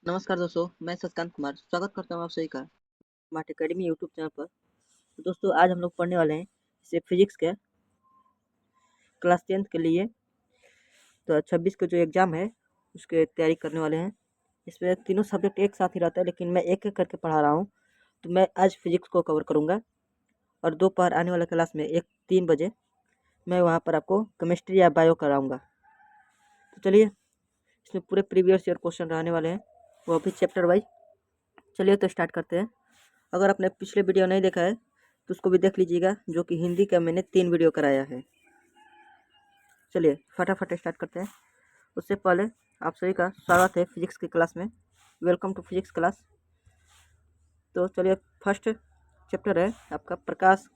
नमस्कार दोस्तों, मैं सत्कांत कुमार स्वागत करता हूँ आप सभी का स्मार्ट अकेडमी यूट्यूब चैनल पर। तो दोस्तों आज हम लोग पढ़ने वाले हैं इसे फिजिक्स के क्लास 10th के लिए। तो 26 का जो एग्ज़ाम है उसके तैयारी करने वाले हैं। इसमें तीनों सब्जेक्ट एक साथ ही रहता है, लेकिन मैं एक एक करके पढ़ा रहा हूँ। तो मैं आज फिजिक्स को कवर करूँगा और दोपहर आने वाले क्लास में 3 बजे मैं वहाँ पर आपको केमिस्ट्री या बायो कराऊँगा। तो चलिए, इसमें पूरे प्रीवियस ईयर क्वेश्चन रहने वाले हैं, वो भी चैप्टर वाइज। चलिए तो स्टार्ट करते हैं। अगर आपने पिछले वीडियो नहीं देखा है तो उसको भी देख लीजिएगा, जो कि हिंदी का मैंने 3 वीडियो कराया है। चलिए फटाफट स्टार्ट करते हैं। उससे पहले आप सभी का स्वागत है फिजिक्स की क्लास में। Welcome to physics class. तो चलिए, फर्स्ट चैप्टर है आपका प्रकाश,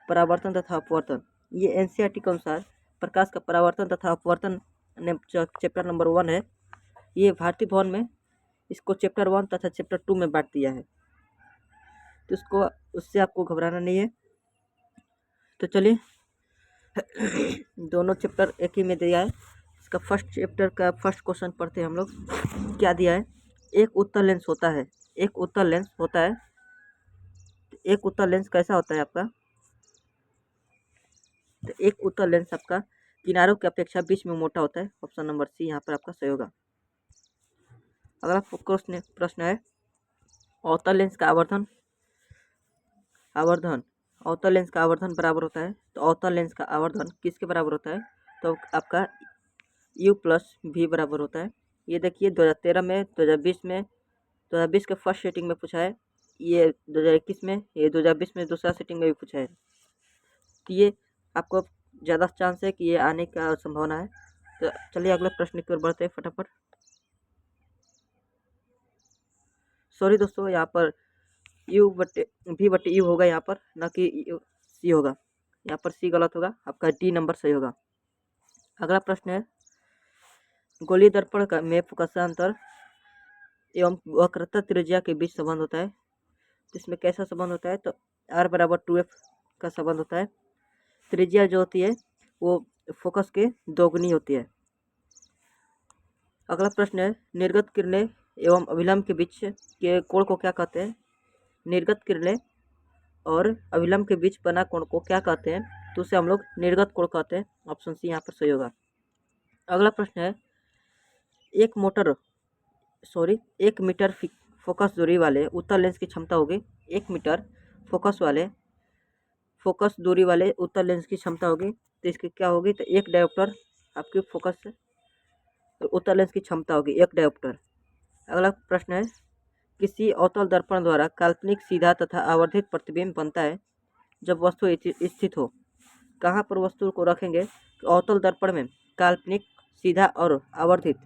परावर्तन तथा अपवर्तन। ये एनसीईआरटी के अनुसार प्रकाश का परावर्तन तथा अपवर्तन ने चैप्टर नंबर 1 है। ये भारतीय भवन में इसको चैप्टर 1 तथा चैप्टर 2 में बांट दिया है, तो उससे आपको घबराना नहीं है। तो चलिए दोनों चैप्टर एक ही में दिया है। इसका फर्स्ट चैप्टर का फर्स्ट क्वेश्चन पढ़ते हैं हम लोग। क्या दिया है? एक उत्तल लेंस होता है। एक उत्तल लेंस होता है। एक उत्तल लेंस कैसा होता है आपका? तो एक उत्तल लेंस आपका किनारों की अपेक्षा बीच में मोटा होता है। ऑप्शन नंबर सी यहाँ पर आपका सही होगा। अगला प्रश्न है अवतल लेंस का आवर्धन अवतल लेंस का आवर्धन बराबर होता है। तो अवतल लेंस का आवर्धन किसके बराबर होता है? तो आपका U+V बराबर होता है। ये देखिए 2013 में, 2020 में, 2020 के फर्स्ट सेटिंग में पूछा है, ये 2021 में, ये 2020 में दूसरा सेटिंग में भी पूछा है। तो ये आपको ज़्यादा चांस है कि ये आने का संभावना है। तो चलिए अगले प्रश्न की ओर बढ़ते हैं फटाफट। सॉरी दोस्तों, यहाँ पर V/U होगा यहाँ पर, ना कि C होगा। यहाँ पर C गलत होगा, आपका D नंबर सही होगा। अगला प्रश्न है गोलीय दर्पण का में फोकसांतर एवं वक्रता त्रिज्या के बीच संबंध होता है। तो इसमें कैसा संबंध होता है? तो R = 2F का संबंध होता है। त्रिज्या जो होती है वो फोकस के दोगुनी होती है। अगला प्रश्न है निर्गत किरणें एवं अभिलंब के बीच के कोण को क्या कहते हैं? निर्गत किरणें और अभिलंब के बीच बना कोण को क्या कहते हैं? तो उसे हम लोग निर्गत कोण कहते हैं। ऑप्शन सी यहाँ पर सही होगा। अगला प्रश्न है 1 मीटर फोकस दूरी वाले उत्तल लेंस की क्षमता होगी। 1 मीटर फोकस दूरी वाले उत्तल लेंस की क्षमता होगी। तो इसकी क्या होगी? तो 1 डायोप्टर आपकी फोकस उत्तल लेंस की क्षमता होगी, 1 डायोप्टर। अगला प्रश्न है किसी अवतल दर्पण द्वारा काल्पनिक सीधा तथा आवर्धित प्रतिबिंब बनता है जब वस्तु स्थित हो। कहाँ पर वस्तु को रखेंगे? तो अवतल दर्पण में काल्पनिक सीधा और आवर्धित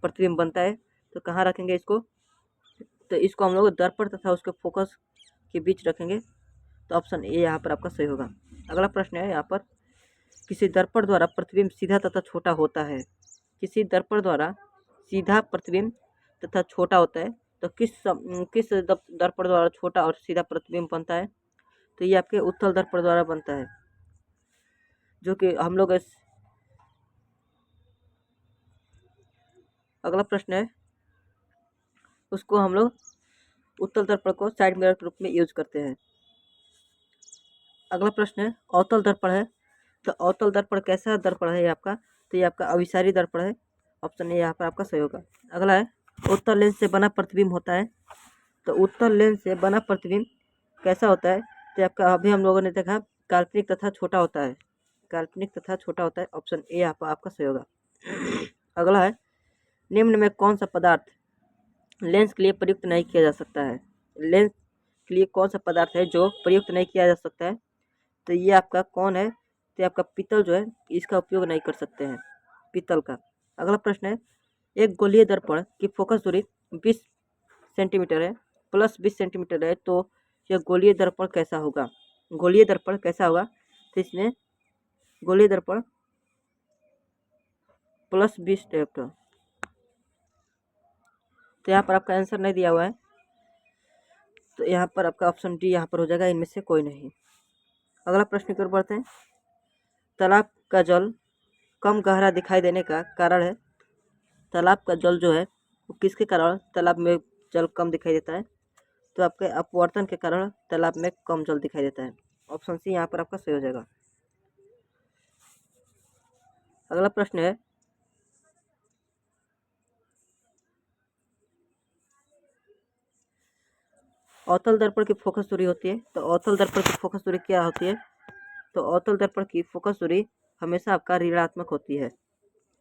प्रतिबिंब बनता है, तो कहाँ रखेंगे इसको? तो इसको हम लोग दर्पण तथा उसके फोकस के बीच रखेंगे। तो ऑप्शन ए यहाँ पर आपका सही होगा। अगला प्रश्न है यहाँ पर किसी दर्पण द्वारा प्रतिबिंब सीधा तथा छोटा होता है। किसी दर्पण द्वारा सीधा प्रतिबिंब तथा छोटा होता है, तो किस दर्पण द्वारा छोटा और सीधा प्रतिबिंब बनता है? तो ये आपके उत्तल दर्पण द्वारा बनता है, जो कि हम लोग अगला प्रश्न है उसको हम लोग उत्तल दर्पण को साइड मिरर के रूप में यूज करते हैं। अगला प्रश्न है अवतल दर्पण है। तो अवतल दर्पण कैसा दर्पण है ये आपका? तो ये आपका अभिसारी दर्पण है। ऑप्शन ए यहाँ पर आपका सही होगा। अगला है उत्तल लेंस से बना प्रतिबिंब होता है। तो उत्तल लेंस से बना प्रतिबिंब कैसा होता है? तो आपका अभी हम लोगों ने देखा काल्पनिक तथा छोटा होता है। काल्पनिक तथा छोटा होता है। ऑप्शन ए यहाँ पर आपका सही होगा। अगला है निम्न में कौन सा पदार्थ लेंस के लिए प्रयुक्त नहीं किया जा सकता है? लेंस के लिए कौन सा पदार्थ है जो प्रयुक्त नहीं किया जा सकता है? तो ये आपका कौन है? तो आपका पीतल जो है, इसका उपयोग नहीं कर सकते हैं, पीतल का। अगला प्रश्न है एक गोलीय दर्पण की फोकस दूरी 20 सेंटीमीटर है प्लस 20 सेंटीमीटर है, तो यह गोलीय दर्पण कैसा होगा? गोलीय दर्पण कैसा होगा? तो इसमें गोलीय दर्पण प्लस 20 डायोप्टर। तो यहाँ पर आपका आंसर नहीं दिया हुआ है, तो यहाँ पर आपका ऑप्शन डी यहाँ पर हो जाएगा, इनमें से कोई नहीं। अगला प्रश्न की ओर बढ़ते हैं। तालाब का जल कम गहरा दिखाई देने का कारण है। तालाब का जल जो है वो किसके कारण तालाब में जल कम दिखाई देता है? तो आपके अपवर्तन के कारण तालाब में कम जल दिखाई देता है। ऑप्शन सी यहाँ पर आपका सही हो जाएगा। अगला प्रश्न है, अवतल दर्पण की फोकस दूरी होती है। तो अवतल दर्पण की फोकस दूरी क्या होती है? तो अवतल दर्पण की फोकस दूरी हमेशा आपका ऋणात्मक होती है।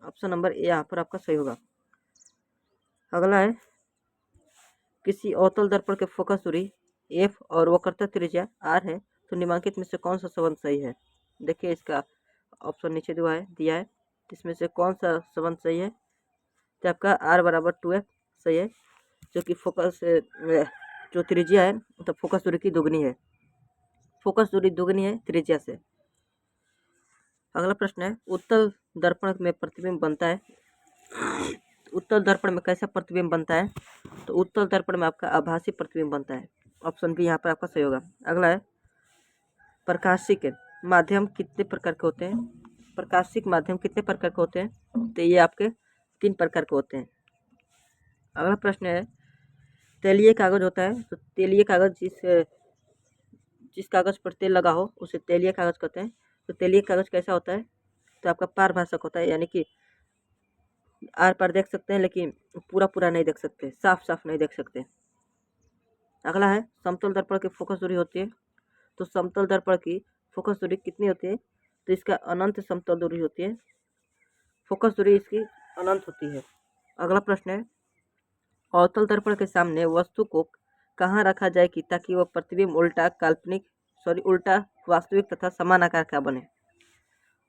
ऑप्शन नंबर ए यहाँ पर आपका सही होगा। अगला है, किसी अवतल दर्पण के फोकस दूरी एफ और वक्रता त्रिज्या आर है तो निम्नलिखित में से कौन सा संबंध सही है? देखिए इसका ऑप्शन नीचे दिया है, इसमें से कौन सा संबंध सही है? तो आपका आर बराबर 2f सही है, जो कि फोकस जो त्रिज्या है तो फोकस दूरी की दुगनी है, फोकस दूरी दुगनी है त्रिज्या से। अगला प्रश्न है, उत्तल दर्पण में प्रतिबिंब बनता है। उत्तल दर्पण में कैसा प्रतिबिंब बनता है? तो उत्तल दर्पण में आपका आभासी प्रतिबिंब बनता है। ऑप्शन बी यहाँ पर आपका सही होगा। अगला है, प्रकाशिक माध्यम कितने प्रकार के होते हैं? प्रकाशिक माध्यम कितने प्रकार के होते हैं? तो ये आपके 3 प्रकार के होते हैं। अगला प्रश्न है, तेलीय कागज होता है। तो तेलीय कागज जिस कागज पर तेल लगा हो उसे तेलीय कागज कहते हैं। तो तेलीय कागज कैसा होता है? तो आपका पारभाषक होता है, यानी कि आर पार देख सकते हैं लेकिन पूरा नहीं देख सकते, साफ नहीं देख सकते। अगला है, समतल दर्पण की फोकस दूरी होती है। तो समतल दर्पण की फोकस दूरी कितनी होती है? तो इसका अनंत समतल दूरी होती है, फोकस दूरी इसकी अनंत होती है। अगला प्रश्न है, अवतल दर्पण के सामने वस्तु को कहाँ रखा जाए कि ताकि वह प्रतिबिंब उल्टा वास्तविक तथा समान आकार का बने?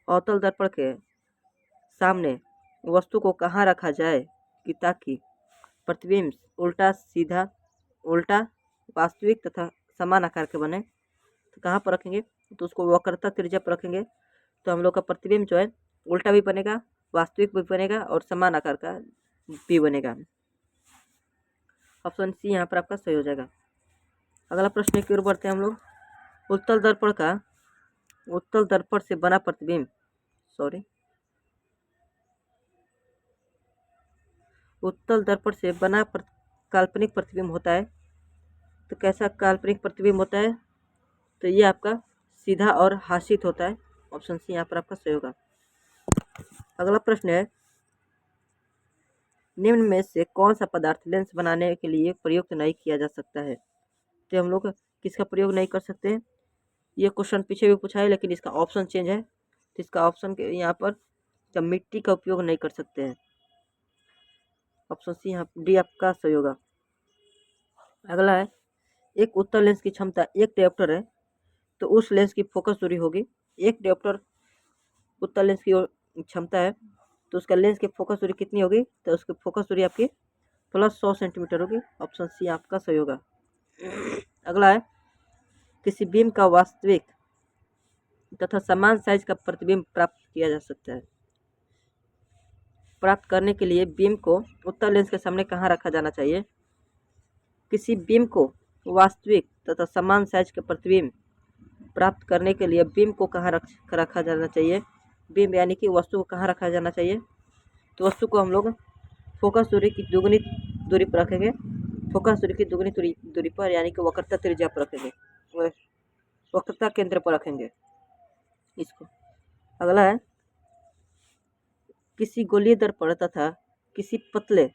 अवतल दर्पण के सामने वस्तु को कहाँ रखा जाए कि ताकि प्रतिबिंब उल्टा वास्तविक तथा समान आकार के बने? तो कहाँ पर रखेंगे? तो उसको वक्रता त्रिज्या पर रखेंगे, तो हम लोग का प्रतिबिंब जो है उल्टा भी बनेगा, वास्तविक भी बनेगा और समान आकार का भी बनेगा। ऑप्शन सी यहाँ पर आपका सही हो जाएगा। अगला प्रश्न की ओर बढ़ते हैं हम लोग। उत्तल दर्पण से बना प्रतिबिंब उत्तल दर्पण से बना काल्पनिक प्रतिबिंब होता है। तो कैसा काल्पनिक प्रतिबिंब होता है? तो ये आपका सीधा और हासित होता है। ऑप्शन सी यहाँ पर आपका सही होगा। अगला प्रश्न है, निम्न में से कौन सा पदार्थ लेंस बनाने के लिए प्रयुक्त नहीं किया जा सकता है? तो हम लोग किसका प्रयोग नहीं कर सकते? ये क्वेश्चन पीछे भी पूछा है लेकिन इसका ऑप्शन चेंज है, तो इसका ऑप्शन के यहाँ पर जब मिट्टी का उपयोग नहीं कर सकते हैं। ऑप्शन सी यहाँ डी आपका सही होगा। अगला है, एक उत्तल लेंस की क्षमता 1 डायोप्टर है तो उस लेंस की फोकस दूरी होगी 1 डायोप्टर उत्तल लेंस की क्षमता है तो उसका लेंस की फोकस दूरी कितनी होगी? तो उसकी फोकस दूरी आपकी +100 सेंटीमीटर होगी। ऑप्शन सी आपका सही होगा। अगला है, किसी बीम का वास्तविक तथा समान साइज का प्रतिबिंब प्राप्त किया जा सकता है। प्राप्त करने के लिए बीम को उत्तल लेंस के सामने कहाँ रखा जाना चाहिए? किसी बीम को वास्तविक तथा समान साइज का प्रतिबिंब प्राप्त करने के लिए बीम को कहाँ रखा जाना चाहिए? बीम यानी कि वस्तु को कहाँ रखा जाना चाहिए? तो वस्तु को हम लोग फोकस दूरी की दुगनी दूरी पर रखेंगे, फोकस दूरी की दुगनी दूरी पर, यानी कि वक्रता त्रिज्या पर रखेंगे, वक्रता केंद्र पर रखेंगे इसको। अगला है, किसी गोलीय दर्पण तथा किसी पतले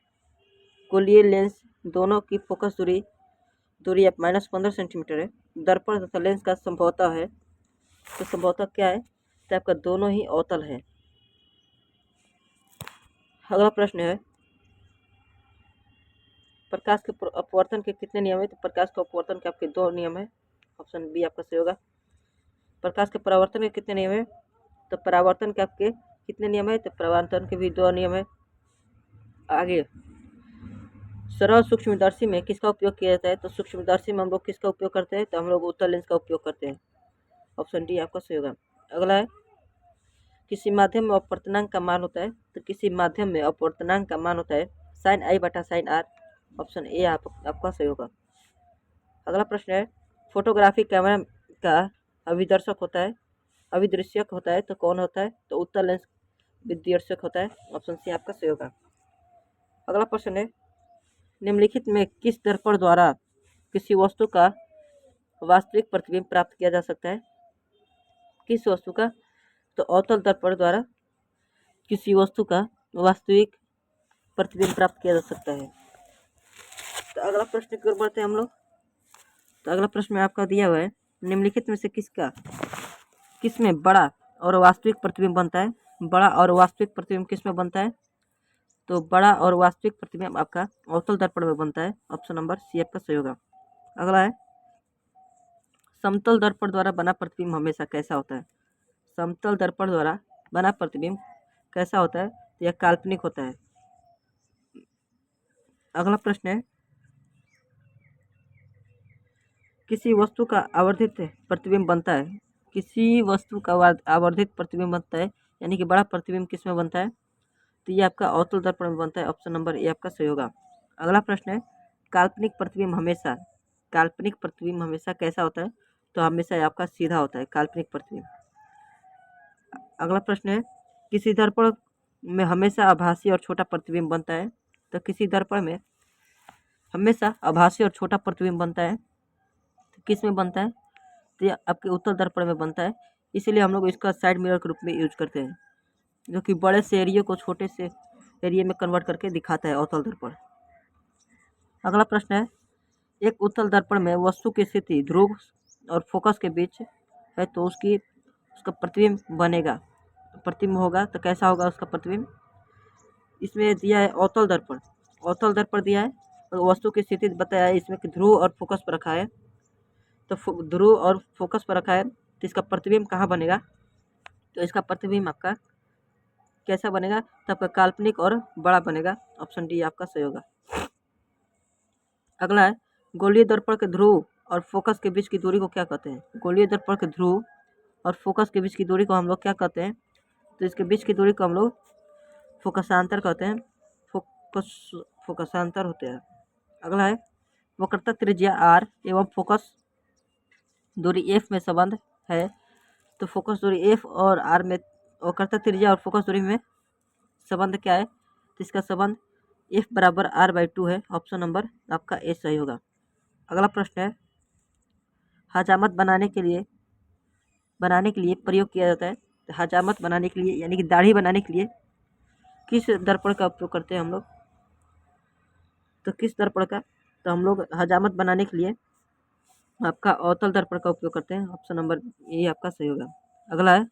गोलीय लेंस दोनों की फोकस दूरी आप -15 सेंटीमीटर है। दर्पण तथा लेंस का संभवतः है, तो संभवतः क्या है? तो आपका दोनों ही अवतल है। अगला प्रश्न है, प्रकाश के अपवर्तन के कितने नियम है? तो प्रकाश के अपवर्तन के आपके 2 नियम है। ऑप्शन बी आपका सही होगा। प्रकाश के परावर्तन के कितने नियम है? तो परावर्तन के आपके कितने नियम है? तो परावर्तन के भी 2 नियम है। आगे, सरल सूक्ष्मदर्शी में किसका उपयोग किया जाता है? तो सूक्ष्मदर्शी में हम लोग किसका उपयोग करते हैं? तो हम लोग उत्तल लेंस का उपयोग करते हैं। ऑप्शन डी आपका सही होगा। अगला है, किसी माध्यम में अपवर्तनांक का मान होता है। तो किसी माध्यम में अपवर्तनांक का मान होता है sin i बटा sin r। ऑप्शन ए आपका सही होगा। अगला प्रश्न है, फोटोग्राफी कैमरा का अभिदर्शक होता है तो कौन होता है? तो उत्तल लेंस विदर्शक होता है। ऑप्शन सी आपका सही होगा। अगला प्रश्न है, निम्नलिखित में किस दर्पण द्वारा किसी वस्तु का वास्तविक प्रतिबिंब प्राप्त किया जा सकता है? किस वस्तु का? तो अवतल दर्पण द्वारा किसी वस्तु का वास्तविक प्रतिबिंब प्राप्त किया जा सकता है। तो अगला प्रश्न की ओर बढ़ते हैं हम लोग। तो अगला प्रश्न में आपका दिया हुआ है, निम्नलिखित में से किसमें बड़ा और वास्तविक प्रतिबिंब बनता है? बड़ा और वास्तविक प्रतिबिंब किसमें बनता है? तो बड़ा और वास्तविक प्रतिबिंब आपका अवतल दर्पण में बनता है। ऑप्शन नंबर सी आपका सही होगा। अगला है, समतल दर्पण द्वारा बना प्रतिबिंब हमेशा कैसा होता है? समतल दर्पण द्वारा बना प्रतिबिंब कैसा होता है? तो यह काल्पनिक होता है। अगला प्रश्न है, किसी वस्तु का आवर्धित प्रतिबिंब बनता है। किसी वस्तु का आवर्धित प्रतिबिंब बनता है, यानी कि बड़ा प्रतिबिंब किस में बनता है? तो ये आपका अवतल दर्पण में बनता है। ऑप्शन नंबर ए आपका सही होगा। अगला प्रश्न है, काल्पनिक प्रतिबिंब हमेशा कैसा होता है? तो हमेशा आपका सीधा होता है काल्पनिक प्रतिबिंब। अगला प्रश्न है, किसी दर्पण में हमेशा आभासी और छोटा प्रतिबिंब बनता है। तो किसी दर्पण में हमेशा आभासी और छोटा प्रतिबिंब बनता है, तो किस में बनता है? तो ये आपके उत्तल दर्पण में बनता है। इसीलिए हम लोग इसका साइड मिरर के रूप में यूज करते हैं, जो कि बड़े से एरिया को छोटे से एरिया में कन्वर्ट करके दिखाता है अवतल दर्पण। अगला प्रश्न है, एक उत्तल दर्पण में वस्तु की स्थिति ध्रुव और फोकस के बीच है, तो उसका प्रतिबिंब बनेगा, प्रतिबिंब होगा, तो कैसा होगा उसका प्रतिबिंब? इसमें दिया है अवतल दर्पण दिया है और वस्तु की स्थिति बताया है इसमें कि ध्रुव और फोकस पर रखा है। तो ध्रुव और फोकस पर रखा है, तो इसका प्रतिबिंब कहाँ बनेगा? तो इसका प्रतिबिंब आपका कैसा बनेगा? तो आपका काल्पनिक और बड़ा बनेगा। ऑप्शन डी आपका सही होगा। अगला है, गोलीय दर्पण के ध्रुव और फोकस के बीच की दूरी को क्या कहते हैं? गोलीय दर्पण के ध्रुव और फोकस के बीच की दूरी को हम लोग क्या कहते हैं? तो इसके बीच की दूरी को हम लोग फोकसांतर कहते हैं। फोकसांतर होते हैं। अगला है, वक्रता त्रिज्या आर एवं फोकस दूरी एफ में संबंध है। तो फोकस दूरी एफ और आर में, वक्रता त्रिज्या और फोकस दूरी में संबंध क्या है? तो इसका संबंध एफ बराबर आर बाई 2 है। ऑप्शन नंबर आपका ए सही होगा। अगला प्रश्न है, हजामत बनाने के लिए प्रयोग किया जाता है। तो हजामत बनाने के लिए यानी कि दाढ़ी बनाने के लिए किस दर्पण का उपयोग करते हैं हम लोग? तो किस दर्पण का? तो हम लोग हजामत बनाने के लिए आपका अवतल दर्पण का उपयोग करते हैं। ऑप्शन नंबर ए आपका सही होगा। अगला है,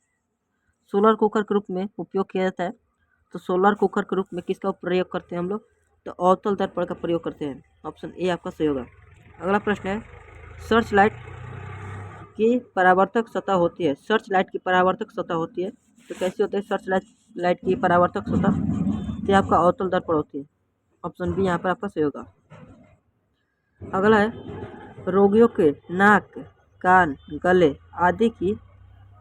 सोलर कुकर के रूप में उपयोग किया जाता है। तो सोलर कुकर के रूप में किसका प्रयोग करते हैं हम लोग? तो अवतल दर्पण का प्रयोग करते हैं। ऑप्शन ए आपका सही होगा। अगला प्रश्न है, सर्च लाइट की परावर्तक सतह होती है। सर्च लाइट की परावर्तक सतह होती है, तो कैसी होती है सर्च लाइट की परावर्तक सतह? तो आपका अवतल दर्पण होती है। ऑप्शन बी यहाँ पर आपका सही होगा। अगला है, रोगियों के नाक, कान, गले आदि की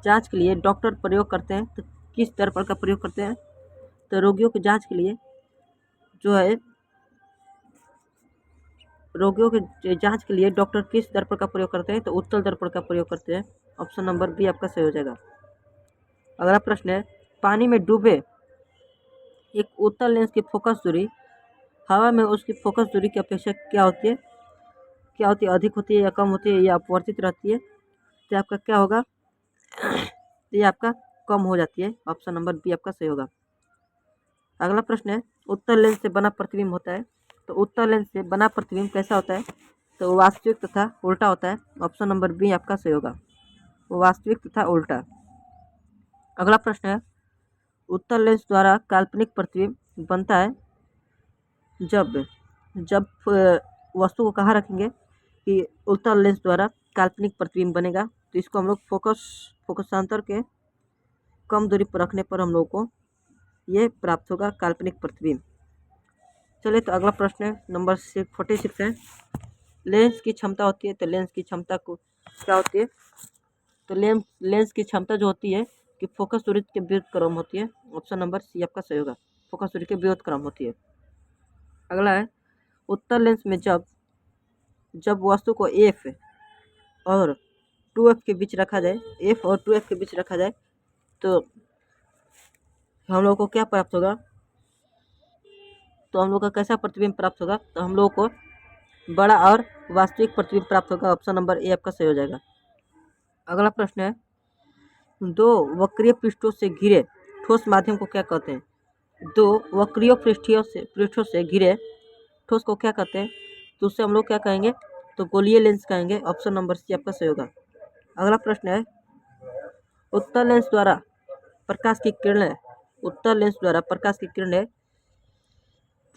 जांच के लिए डॉक्टर प्रयोग करते हैं। तो किस दर्पण का प्रयोग करते हैं? तो रोगियों की जांच के लिए जो है, रोगियों के जांच के लिए डॉक्टर किस दर्पण का प्रयोग करते हैं? तो उत्तल दर्पण का प्रयोग करते हैं। ऑप्शन नंबर बी आपका सही हो जाएगा। अगला प्रश्न है, पानी में डूबे एक उत्तल लेंस की फोकस दूरी हवा में उसकी फोकस दूरी की अपेक्षा क्या होती है? अधिक होती है या कम होती है या अपवर्तित रहती है? तो आपका क्या होगा? ये आपका कम हो जाती है। ऑप्शन नंबर बी आपका सही होगा। अगला प्रश्न है, उत्तल लेंस से बना प्रतिबिंब होता है। तो उत्तल लेंस से बना प्रतिबिंब कैसा होता है? तो वास्तविक तथा उल्टा होता है। ऑप्शन नंबर बी आपका सही होगा, वास्तविक तथा उल्टा। अगला प्रश्न है, उत्तल लेंस द्वारा काल्पनिक प्रतिबिंब बनता है जब वस्तु को कहाँ रखेंगे कि उत्तल लेंस द्वारा काल्पनिक प्रतिबिंब बनेगा? तो इसको हम लोग फोकसांतर के कम दूरी पर रखने पर हम लोग को ये प्राप्त होगा काल्पनिक प्रतिबिंब। चलिए, तो अगला प्रश्न है नंबर 46 है, लेंस की क्षमता होती है। तो लेंस की क्षमता को क्या होती है? तो लेंस की क्षमता जो होती है कि फोकस दूरी के विरुद्ध क्रम होती है। ऑप्शन नंबर सी आपका सही होगा, फोकस दूरी के विरुद्ध क्रम होती है। अगला है, उत्तल लेंस में जब वस्तु को एफ और 2f के बीच रखा जाए, एफ और 2f के बीच रखा जाए, तो हम लोग को क्या प्राप्त होगा? तो हम लोग का कैसा प्रतिबिंब प्राप्त होगा, तो हम लोग को बड़ा और वास्तविक प्रतिबिंब प्राप्त होगा। ऑप्शन नंबर ए आपका सही हो जाएगा। अगला प्रश्न है, दो वक्रीय पृष्ठों से घिरे ठोस माध्यम को क्या कहते हैं? दो वक्रीय पृष्ठों से घिरे ठोस को क्या कहते हैं? तो उससे हम लोग क्या कहेंगे, तो गोलीय लेंस कहेंगे। ऑप्शन नंबर सी आपका सही होगा। अगला प्रश्न है, उत्तल लेंस द्वारा प्रकाश की किरणें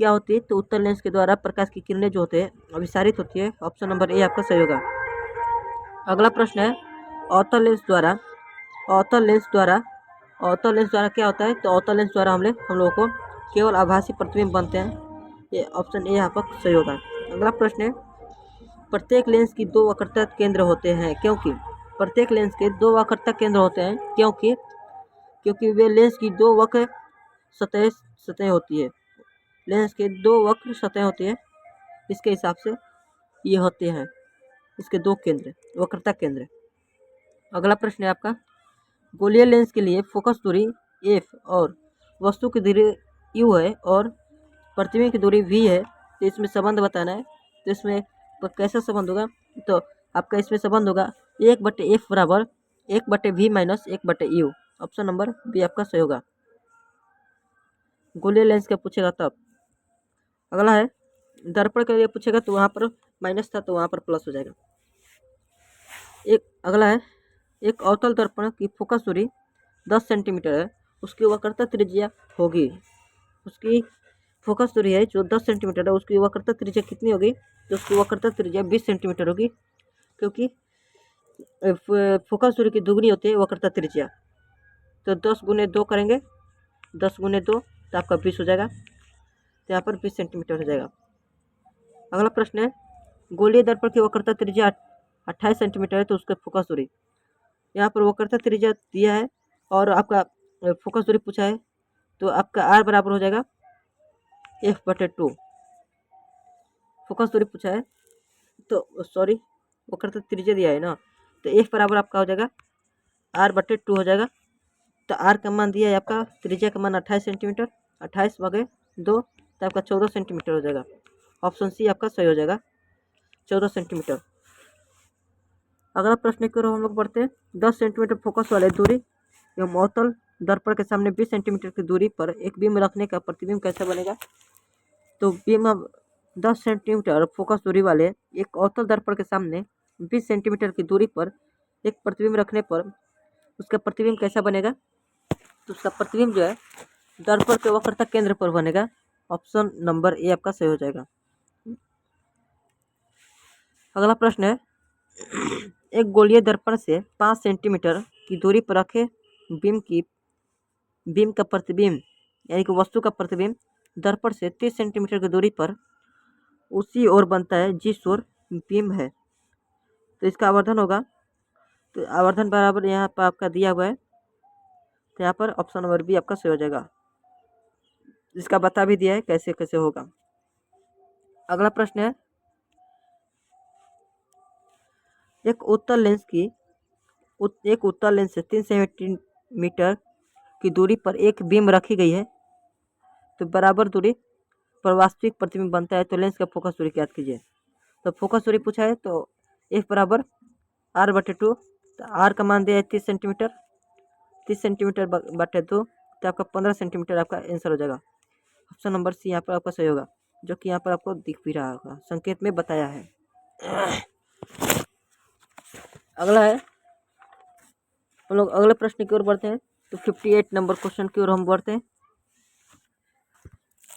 क्या होती है? तो उत्तल लेंस के द्वारा प्रकाश की किरणें जो होते हैं अभिसारित होती है। ऑप्शन नंबर ए आपका सही होगा। अगला प्रश्न है, अवतल लेंस द्वारा क्या होता है? तो अवतल लेंस द्वारा हम लोगों को केवल आभासी प्रतिबिंब बनते हैं। ये ऑप्शन ए यहाँ पर सही होगा। अगला प्रश्न है, प्रत्येक लेंस की दो वक्रता केंद्र होते हैं क्योंकि? प्रत्येक लेंस के दो वक्रता केंद्र होते हैं क्योंकि वे लेंस की दो वक्र सतहें होती है। लेंस के दो वक्र सतहें होती है, इसके हिसाब से ये होते हैं इसके दो केंद्र, वक्रता केंद्र। अगला प्रश्न है आपका, गोलीय लेंस के लिए फोकस दूरी f और वस्तु की दूरी u है और प्रतिबिंब की दूरी v है, तो इसमें संबंध बताना है। तो इसमें कैसा संबंध होगा? तो आपका इसमें संबंध होगा 1/f बराबर 1/v minus 1/u। Option number B आपका सही होगा। गोलीय लेंस का पूछेगा तब। अगला है, दर्पण के लिए पूछेगा तो वहाँ पर माइनस था तो वहाँ पर प्लस हो जाएगा। अगला है, एक अवतल दर्पण की फोकस दूरी 10 सेंटीमीटर है, उसकी वक्रता त्रिज्या होगी। उसकी फोकस दूरी है जो 10 सेंटीमीटर है, उसकी वक्रता त्रिज्या कितनी होगी? तो उसकी वक्रता त्रिज्या 20 सेंटीमीटर होगी, क्योंकि फोकस दूरी की दुगनी होती है वक्रता त्रिज्या। तो 10 गुने 2 करेंगे, 10 गुने 2 तो आपका 20 हो जाएगा, तो यहाँ पर 20 सेंटीमीटर हो जाएगा। अगला प्रश्न है, गोलीय दर्पण की वक्रता त्रिज्या 28 सेंटीमीटर है, तो उसका फोकस दूरी, यहाँ पर वक्रता त्रिज्या दिया है और आपका फोकस दूरी पूछा है, तो आपका आर बराबर हो जाएगा f/2। फोकस दूरी पूछा है तो सॉरी वक्रता त्रिज्या दिया है ना, तो f बराबर आपका हो जाएगा r/2 हो जाएगा। तो r का मान दिया है आपका, त्रिज्या का मान 28 सेंटीमीटर, 28/2 तो आपका 14 सेंटीमीटर हो जाएगा। ऑप्शन सी आपका सही हो जाएगा, 14 सेंटीमीटर। अगला प्रश्न की ओर हम लोग बढ़ते हैं। 10 सेंटीमीटर फोकस वाले दूरी एवं अवतल दर्पण के सामने 20 सेंटीमीटर की दूरी पर एक बीम रखने का प्रतिबिंब कैसा बनेगा? तो बीम 10 सेंटीमीटर फोकस दूरी वाले एक अवतल दर्पण के सामने 20 सेंटीमीटर की दूरी पर एक प्रतिबिंब रखने पर उसका प्रतिबिंब कैसा बनेगा? तो उसका प्रतिबिंब जो है दर्पण के वक्रता केंद्र पर बनेगा। ऑप्शन नंबर ए आपका सही हो जाएगा। अगला प्रश्न है, एक गोलीय दर्पण से 5 सेंटीमीटर की दूरी पर रखे बीम का प्रतिबिंब यानी कि वस्तु का प्रतिबिंब दर्पण से 30 सेंटीमीटर की दूरी पर उसी ओर बनता है जिस ओर बीम है, तो इसका आवर्धन होगा। तो आवर्धन बराबर यहाँ पर आपका दिया हुआ है, तो यहाँ पर ऑप्शन नंबर बी आपका सही हो जाएगा। इसका बता भी दिया है कैसे कैसे होगा। अगला प्रश्न है, एक उत्तल लेंस से 3 सेंटीमीटर की दूरी पर एक बीम रखी गई है, तो बराबर दूरी पर वास्तविक प्रतिबिंब बनता है, तो लेंस का फोकस दूरी ज्ञात कीजिए। तो फोकस दूरी पूछा है तो f बराबर r/2, तो r का मान दिया है 30 सेंटीमीटर, 30 सेंटीमीटर बटे 2 तो आपका 15 सेंटीमीटर आपका आंसर हो जाएगा। ऑप्शन नंबर सी यहाँ पर आपका सही होगा, जो कि यहाँ पर आपको दिख भी रहा होगा, संकेत में बताया है। अगला है, हम लोग अगले प्रश्न की ओर बढ़ते हैं। तो 58 नंबर क्वेश्चन की ओर हम बढ़ते हैं।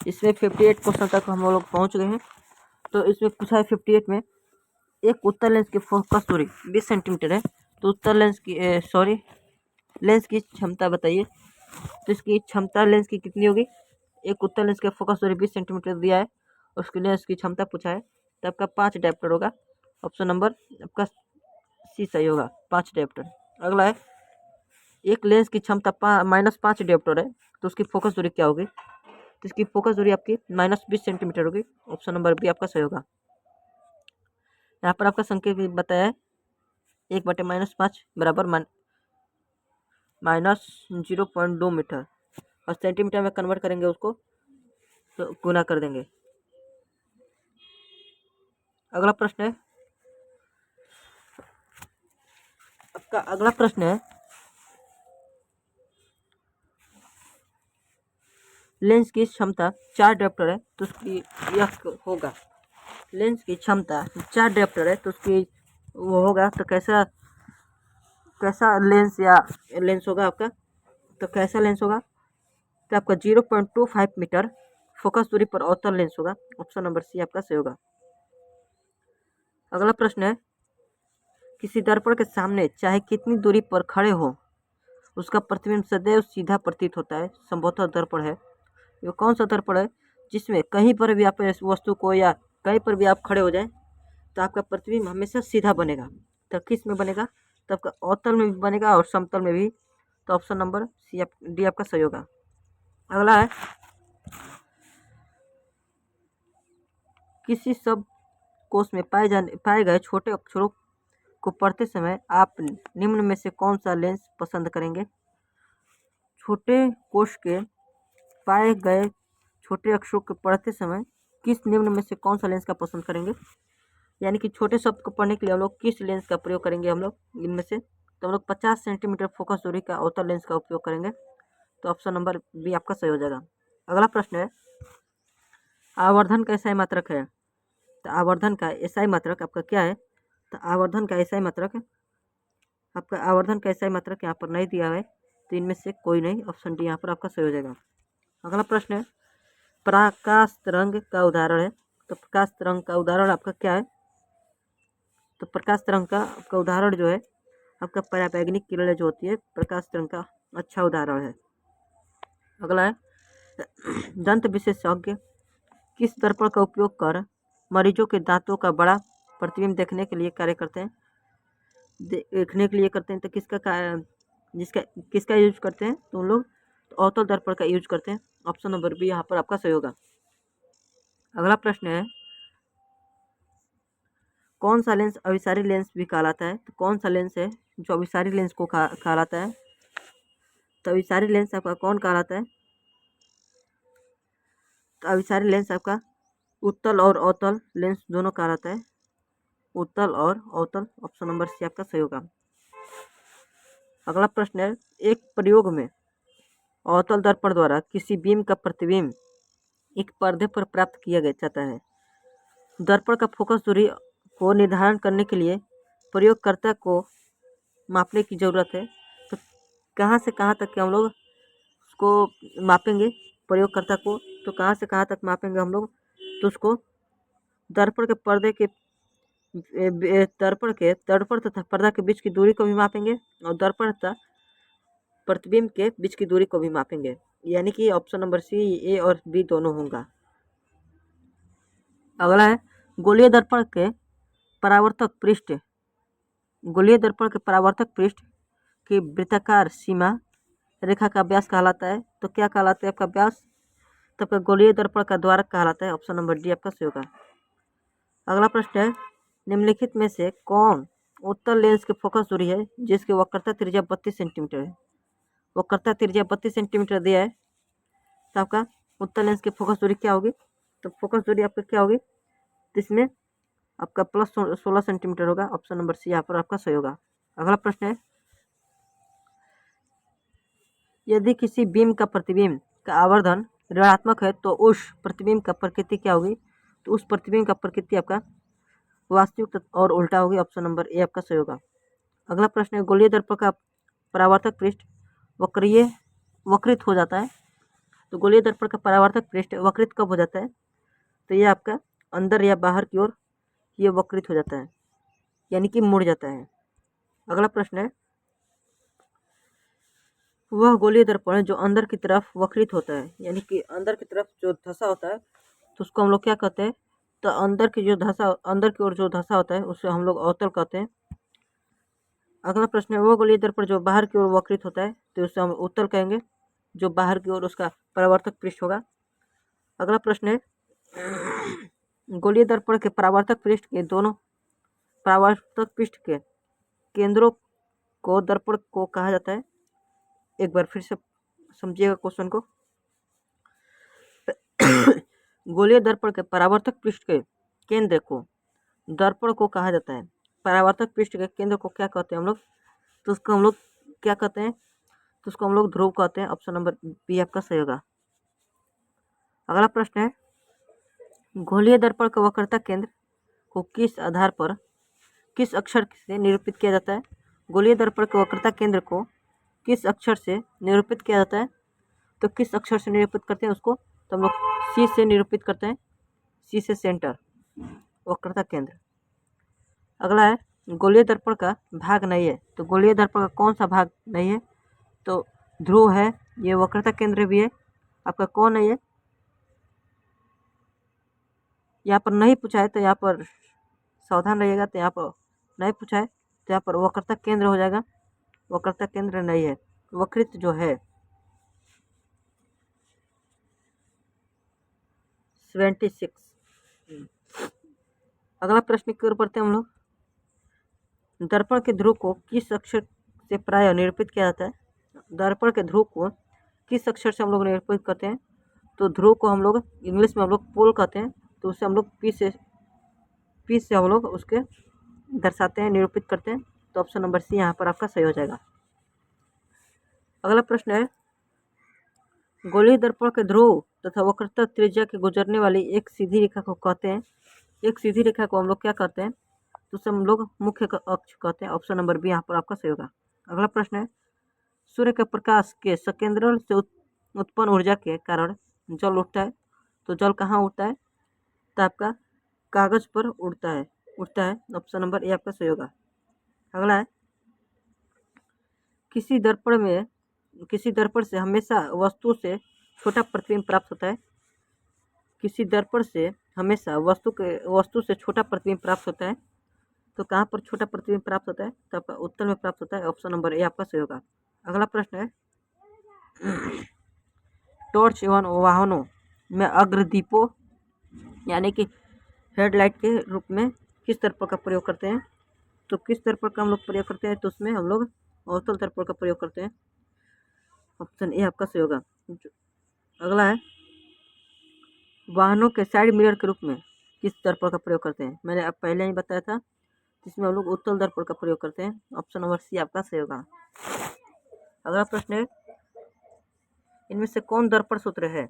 इसमें 58 क्वेश्चन तक हम लोग पहुँच गए हैं। तो इसमें पूछा है 58 में, एक उत्तल लेंस की फोकस दूरी 20 सेंटीमीटर है, तो उत्तल लेंस की लेंस की क्षमता बताइए। तो इसकी क्षमता लेंस की कितनी होगी? एक उत्तल लेंस का फोकस दूरी 20 सेंटीमीटर दिया है, उसके लेंस की क्षमता पूछा है, तो आपका 5 डायप्टर होगा। ऑप्शन नंबर आपका सी सही होगा, 5 डायप्टर। अगला है, एक लेंस की क्षमता -5 डायप्टर है, तो उसकी फोकस दूरी क्या होगी? तो इसकी फोकस दूरी आपकी -20 सेंटीमीटर होगी। ऑप्शन नंबर बी आपका सही होगा। यहाँ पर आपका संकेत भी बताया है, 1/-5 बराबर -0.2 मीटर, और सेंटीमीटर में कन्वर्ट करेंगे उसको तो गुना कर देंगे। अगला प्रश्न है, आपका अगला प्रश्न है, लेंस की क्षमता 4 डायोप्टर है तो उसकी यह होगा। लेंस की क्षमता 4 डायोप्टर है तो उसकी वो होगा, तो कैसा लेंस या लेंस होगा आपका, तो कैसा लेंस होगा, तो आपका 0.25 मीटर फोकस दूरी पर अवतल लेंस होगा। ऑप्शन नंबर सी आपका सही होगा। अगला प्रश्न है, किसी दर्पण के सामने चाहे कितनी दूरी पर खड़े हो उसका प्रतिबिंब सदैव सीधा प्रतीत होता है। संभवतः दर्पण है, ये कौन सा दर्पण है जिसमें कहीं पर भी आप इस वस्तु को या कहीं पर भी आप खड़े हो जाए तो आपका प्रतिबिंब हमेशा सीधा बनेगा। तो किस में बनेगा, तो आपका अवतल में भी बनेगा और समतल में भी। तो ऑप्शन नंबर सी डी आपका सही होगा। अगला है, किसी शब्द कोश में पाए गए छोटे अक्षरों को पढ़ते समय आप निम्न में से कौन सा लेंस पसंद करेंगे। छोटे कोश के पाए गए छोटे अक्षरों को पढ़ते समय किस निम्न में से कौन सा लेंस का पसंद करेंगे, यानी कि छोटे शब्द को पढ़ने के लिए हम लोग किस लेंस का प्रयोग करेंगे हम लोग इनमें से, तो हम लोग 50 सेंटीमीटर फोकस दूरी का अवतल लेंस का उपयोग करेंगे। तो ऑप्शन नंबर बी आपका सही हो जाएगा। अगला प्रश्न है, आवर्धन का एसआई मात्रक है, तो आवर्धन का एसआई मात्रक आपका क्या है, तो आवर्धन का एसआई मात्रक आपका आवर्धन का एसआई मात्रक यहाँ पर नहीं दिया है, तो इनमें से कोई नहीं, ऑप्शन डी यहाँ पर आपका सही हो जाएगा। अगला प्रश्न है, प्रकाश तरंग का उदाहरण है, तो प्रकाश तरंग का उदाहरण आपका क्या है, तो प्रकाश तरंग का आपका उदाहरण जो है आपका पराबैंगनी किरणें जो होती है प्रकाश तरंग का अच्छा उदाहरण है। अगला है, दंत विशेषज्ञ किस दर्पण का उपयोग कर मरीजों के दांतों का बड़ा प्रतिबिंब देखने के लिए करते हैं, तो किसका यूज करते हैं, तो उन लोग अवतल दर्पण का यूज करते हैं। ऑप्शन नंबर बी यहाँ पर आपका सही होगा। अगला प्रश्न है, कौन सा लेंस अभिसारी लेंस भी कहलाता है, तो कौन सा लेंस है जो अभिसारी लेंस को कहलाता है, तो अभिसारी लेंस आपका कौन कहलाता है, तो अभिसारी लेंस आपका उत्तल और अवतल लेंस दोनों कहलाता है, उत्तल और अवतल। ऑप्शन नंबर सी आपका सही होगा। अगला प्रश्न है, एक प्रयोग में अवतल दर्पण द्वारा किसी बीम का प्रतिबिंब एक पर्दे पर प्राप्त किया जाता है। दर्पण का फोकस दूरी को निर्धारण करने के लिए प्रयोगकर्ता को मापने की ज़रूरत है, तो कहाँ से कहाँ तक के हम लोग उसको मापेंगे प्रयोगकर्ता को, तो कहाँ से कहाँ तक मापेंगे हम लोग, तो उसको दर्पण के पर्दे के दर्पण तथा पर्दा के बीच की दूरी को भी मापेंगे और दर्पण तथा प्रतिबिंब के बीच की दूरी को भी मापेंगे, यानी कि ऑप्शन नंबर सी ए और बी दोनों होगा। अगला है, गोलीय दर्पण के परावर्तक पृष्ठ की वृत्ताकार सीमा रेखा का व्यास कहलाता है, तो क्या कहलाता है आपका व्यास, तो आपका गोलीय दर्पण का द्वारक कहलाता है। ऑप्शन नंबर डी आपका सही होगा। अगला प्रश्न है, निम्नलिखित में से कौन उत्तल लेंस की फोकस दूरी है जिसकी वक्रता त्रिज्या 32 सेंटीमीटर है। वक्रता त्रिज्या 32 सेंटीमीटर दिया है, तो आपका उत्तल लेंस की फोकस दूरी क्या होगी, तो फोकस दूरी आपका क्या होगी, तो इसमें आपका प्लस 16 सेंटीमीटर होगा। ऑप्शन नंबर सी यहाँ पर आपका सही होगा। अगला प्रश्न है, यदि किसी बीम का प्रतिबिंब का आवर्धन ऋणात्मक है तो उस प्रतिबिंब का प्रकृति क्या होगी, तो उस प्रतिबिंब का प्रकृति आपका वास्तविक और उल्टा होगी। ऑप्शन नंबर ए आपका सही होगा। अगला प्रश्न है, गोलीय दर्पण का परावर्तक पृष्ठ वक्रित हो जाता है, तो गोलीय दर्पण का परावर्तक पृष्ठ वक्रित कब हो जाता है, तो ये आपका अंदर या बाहर की ओर ये वक्रित हो जाता है, यानी कि मुड़ जाता है। अगला प्रश्न है, वह गोलीय दर्पण है जो अंदर की तरफ वक्रित होता है, यानी कि अंदर की तरफ जो धंसा होता है तो उसको हम लोग क्या कहते हैं, तो अंदर की ओर जो धंसा होता है उसे हम लोग अवतल कहते हैं। अगला प्रश्न है, वो गोलीय दर्पण जो बाहर की ओर वक्रित होता है तो उसे हम उत्तल कहेंगे, जो बाहर की ओर उसका परावर्तक पृष्ठ होगा। अगला प्रश्न है, गोलीय दर्पण के परावर्तक पृष्ठ के केंद्रों को दर्पण को कहा जाता है। एक बार फिर से समझिएगा क्वेश्चन को। गोलीय दर्पण के परावर्तक पृष्ठ के केंद्र को दर्पण को कहा जाता है। परावर्तक पृष्ठ के केंद्र को क्या कहते हैं हम लोग? तो उसको हम लोग क्या कहते हैं? तो उसको हम लोग ध्रुव कहते हैं। ऑप्शन नंबर बी आपका सही होगा। अगला प्रश्न है, गोलीय दर्पण का वक्रता केंद्र को किस आधार पर किस अक्षर से निरूपित किया जाता है? गोलीय दर्पण के वक्रता केंद्र को किस अक्षर से निरूपित किया जाता है? तो किस अक्षर से निरूपित करते हैं उसको? तो हम लोग सी से निरूपित करते हैं। सी से सेंटर, वक्रता केंद्र। अगला है, गोलीय दर्पण का भाग नहीं है। तो गोलीय दर्पण का कौन सा भाग नहीं है? तो ध्रुव है, ये वक्रता केंद्र भी है। आपका कौन है ये? यहाँ पर नहीं पूछा है तो यहाँ पर सावधान रहिएगा। तो यहाँ पर नहीं पूछा है तो यहाँ पर वक्रता केंद्र हो जाएगा। वक्रता केंद्र नहीं है, वक्रित जो है 76। अगला प्रश्न की ओर बढ़ते हैं हम लोग। दर्पण के ध्रुव को किस अक्षर से प्राय निरूपित किया जाता है? दर्पण के ध्रुव को किस अक्षर से हम लोग निरूपित करते हैं? तो ध्रुव को हम लोग इंग्लिश में हम लोग पोल कहते हैं। तो उससे हम लोग पी से हम लोग उसके दर्शाते हैं, निरूपित करते हैं। तो ऑप्शन नंबर सी यहाँ पर आपका सही हो जाएगा। अगला प्रश्न है, गोलीय दर्पण के ध्रुव तथा वक्रता त्रिज्या के गुजरने वाली एक सीधी रेखा को कहते हैं। एक सीधी रेखा को हम लोग क्या कहते हैं? तो उसे हम लोग मुख्य अक्ष कहते हैं। ऑप्शन नंबर बी यहाँ पर आपका सही होगा। अगला प्रश्न है, सूर्य के प्रकाश के संकेंद्रण से उत्पन्न ऊर्जा के कारण जल उठता है। तो जल कहाँ उठता है? तो आपका कागज पर उठता है। ऑप्शन नंबर ए आपका सही होगा। अगला है, किसी दर्पण से हमेशा वस्तु से छोटा प्रतिबिंब प्राप्त होता है। किसी दर्पण से हमेशा वस्तु से छोटा प्रतिबिंब प्राप्त होता है। तो कहाँ पर छोटा प्रतिबिंब प्राप्त होता है? तो आपका उत्तर में प्राप्त होता है। ऑप्शन नंबर ए आपका सही होगा। अगला प्रश्न है, टॉर्च एवं वाहनों में अग्रदीपों यानी कि हेडलाइट के रूप में किस दर्पण का प्रयोग करते हैं? तो किस दर्पण का हम लोग प्रयोग करते हैं? तो उसमें हम लोग अवतल दर्पण का प्रयोग करते हैं। ऑप्शन ए आपका सही होगा। अगला है, वाहनों के साइड मिरर के रूप में किस दर्पण का प्रयोग करते हैं? मैंने अब पहले ही बताया था, जिसमें हम लोग उत्तल दर्पण का प्रयोग करते हैं। ऑप्शन नंबर सी आपका सही होगा। अगला प्रश्न है, इनमें से कौन दर्पण सूत्र है?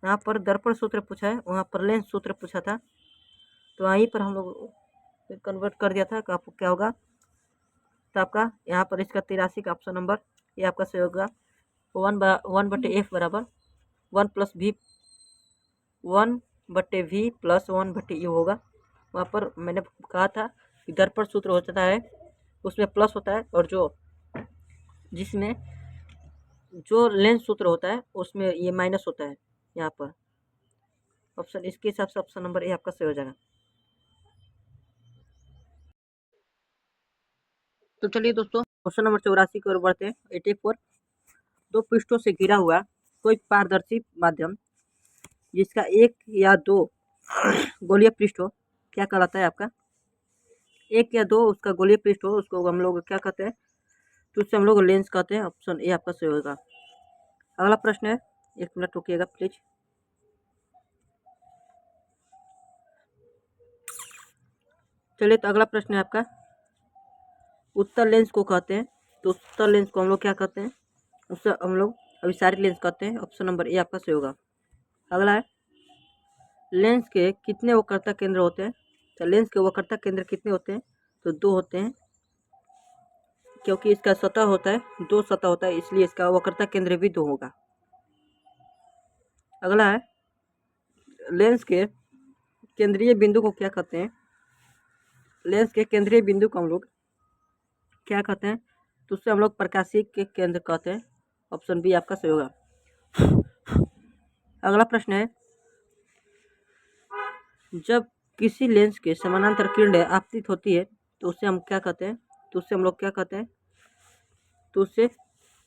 यहाँ पर दर्पण सूत्र पूछा है, वहाँ पर लेंस सूत्र पूछा था। तो वहीं पर हम लोग कन्वर्ट कर दिया था कि आपको क्या होगा। तो आपका यहाँ पर इसका 83 का ऑप्शन नंबर ये आपका सही होगा। 1/f बराबर 1/v प्लस 1/u होगा। वहाँ पर मैंने कहा था कि दर्पण सूत्र होता है उसमें प्लस होता है, और जिसमें जो लेंस सूत्र होता है उसमें ये माइनस होता है। यहाँ पर ऑप्शन इसके हिसाब से ऑप्शन नंबर ए आपका सही हो जाएगा। तो चलिए दोस्तों, क्वेश्चन नंबर 84 की ओर बढ़ते हैं। 84, दो पृष्ठों से घिरा हुआ कोई पारदर्शी माध्यम जिसका एक या दो गोलीय पृष्ठ हो क्या कहलाता है? आपका एक या दो उसका गोलीय पृष्ठ हो उसको हम लोग क्या कहते हैं? तो उससे हम लोग लेंस कहते हैं। ऑप्शन ए आपका सही होगा। अगला प्रश्न है, एक मिनट रुकिएगा प्लीज। चलिए, तो अगला प्रश्न है आपका, उत्तल लेंस को कहते हैं। तो उत्तल लेंस को हम लोग क्या कहते हैं? उससे हम लोग अभिसारी लेंस कहते हैं। ऑप्शन नंबर ए आपका सही होगा। अगला है, लेंस के कितने वक्रता केंद्र होते हैं? तो लेंस के वक्रता केंद्र कितने होते हैं? तो दो होते हैं, क्योंकि इसका सतह होता है, दो सतह होता है, इसलिए इसका वक्रता केंद्र भी दो होगा। अगला है, लेंस के केंद्रीय बिंदु को क्या कहते हैं? लेंस के केंद्रीय बिंदु को हम लोग क्या कहते हैं? तो उससे हम लोग प्रकाशीय के केंद्र कहते हैं। ऑप्शन बी आपका सही होगा। अगला प्रश्न है, जब किसी लेंस के समानांतर किरणें आपतित होती है तो उससे हम क्या कहते हैं? तो उससे हम लोग क्या कहते हैं? तो उससे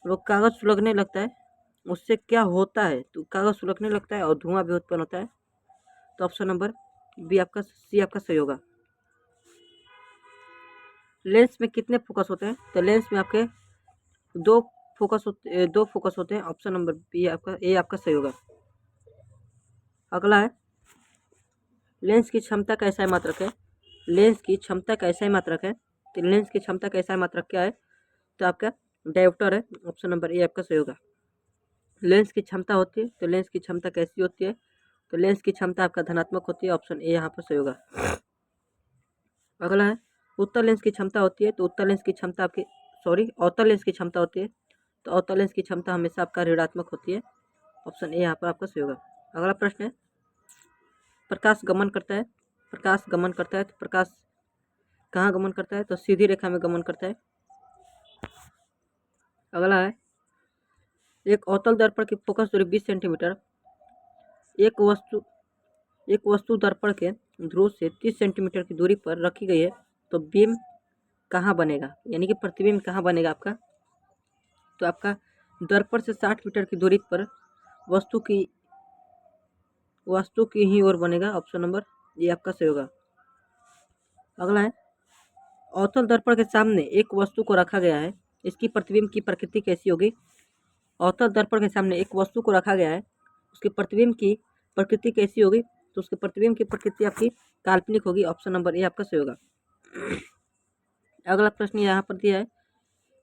लोग कागज सुलगने लगता है। उससे क्या होता है? तो कागज सुलगने लगता है और धुआं भी उत्पन्न होता है। तो ऑप्शन नंबर बी आपका सी आपका सही होगा। लेंस में कितने फोकस होते हैं? तो लेंस में आपके दो फोकस होते हैं। ऑप्शन नंबर बी आपका ए आपका सही होगा। अगला है लेंस की क्षमता का एसआई मात्रक है। लेंस की क्षमता का एसआई मात्रक है, तो लेंस की क्षमता का एसआई मात्रक क्या है? तो आपका डायोप्टर है। ऑप्शन नंबर ए आपका सही होगा। लेंस की क्षमता होती है, तो लेंस की क्षमता कैसी होती है? तो लेंस की क्षमता आपका धनात्मक होती है। ऑप्शन ए यहाँ पर सही होगा। अगला है उत्तल लेंस की क्षमता होती है, तो उत्तल लेंस की क्षमता आपकी अवतल लेंस की क्षमता होती है, तो अवतल लेंस की क्षमता हमेशा आपका ऋणात्मक होती है। ऑप्शन ए यहाँ पर आपका सही होगा। अगला प्रश्न है प्रकाश गमन करता है। प्रकाश गमन करता है, तो प्रकाश कहाँ गमन करता है? तो सीधी रेखा में गमन करता है। अगला है एक अवतल दर्पण की फोकस दूरी 20 सेंटीमीटर एक वस्तु दर्पण के ध्रुव से 30 सेंटीमीटर की दूरी पर रखी गई है, तो बीम कहाँ बनेगा, यानी कि प्रतिबिंब कहाँ बनेगा आपका? तो आपका दर्पण से 60 मीटर की दूरी पर वस्तु की ही ओर बनेगा। ऑप्शन नंबर ये आपका सही होगा। अगला है अवतल दर्पण के सामने एक वस्तु को रखा गया है, इसकी प्रतिबिंब की प्रकृति कैसी होगी? अवतल दर्पण के सामने एक वस्तु को रखा गया है, उसके प्रतिबिंब की प्रकृति कैसी होगी? तो उसके प्रतिबिंब की प्रकृति आपकी काल्पनिक होगी। ऑप्शन नंबर ए आपका सही होगा। अगला प्रश्न यहाँ पर दिया है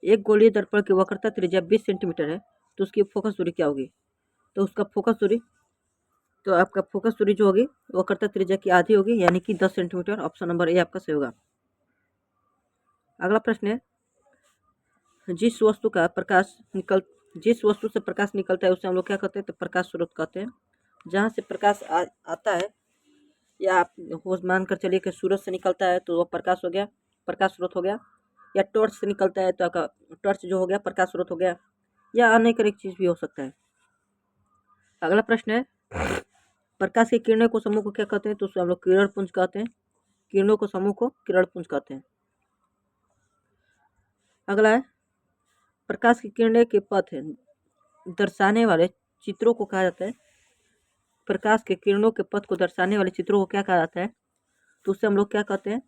एक गोलीय दर्पण की वक्रता त्रिज्या 20 सेंटीमीटर है, तो उसकी फोकस दूरी क्या होगी? तो उसका फोकस दूरी, तो आपका फोकस दूरी जो होगी वक्रता त्रिज्या की आधी होगी, यानी कि 10 सेंटीमीटर। ऑप्शन नंबर ए आपका सही होगा। अगला प्रश्न है जिस वस्तु से प्रकाश निकलता है उसे हम लोग क्या कहते हैं? तो प्रकाश स्रोत कहते हैं। जहाँ से प्रकाश आता है, या आप मानकर चलिए कि सूरज से निकलता है तो वह प्रकाश हो गया, प्रकाश स्रोत हो गया, या टॉर्च से निकलता है तो आपका टॉर्च जो हो गया प्रकाश स्रोत हो गया, या अनेक एक चीज भी हो सकता है। अगला प्रश्न है प्रकाश की किरणों को समूह को क्या कहते हैं? तो उसे हम लोग किरण पुंज कहते हैं। किरणों को समूह को किरण पुंज कहते हैं। अगला है प्रकाश की किरणें के पथ दर्शाने वाले चित्रों को कहा जाता है। प्रकाश के किरणों के पथ को दर्शाने वाले चित्रों को क्या कहा जाता है? तो उससे हम लोग क्या कहते हैं?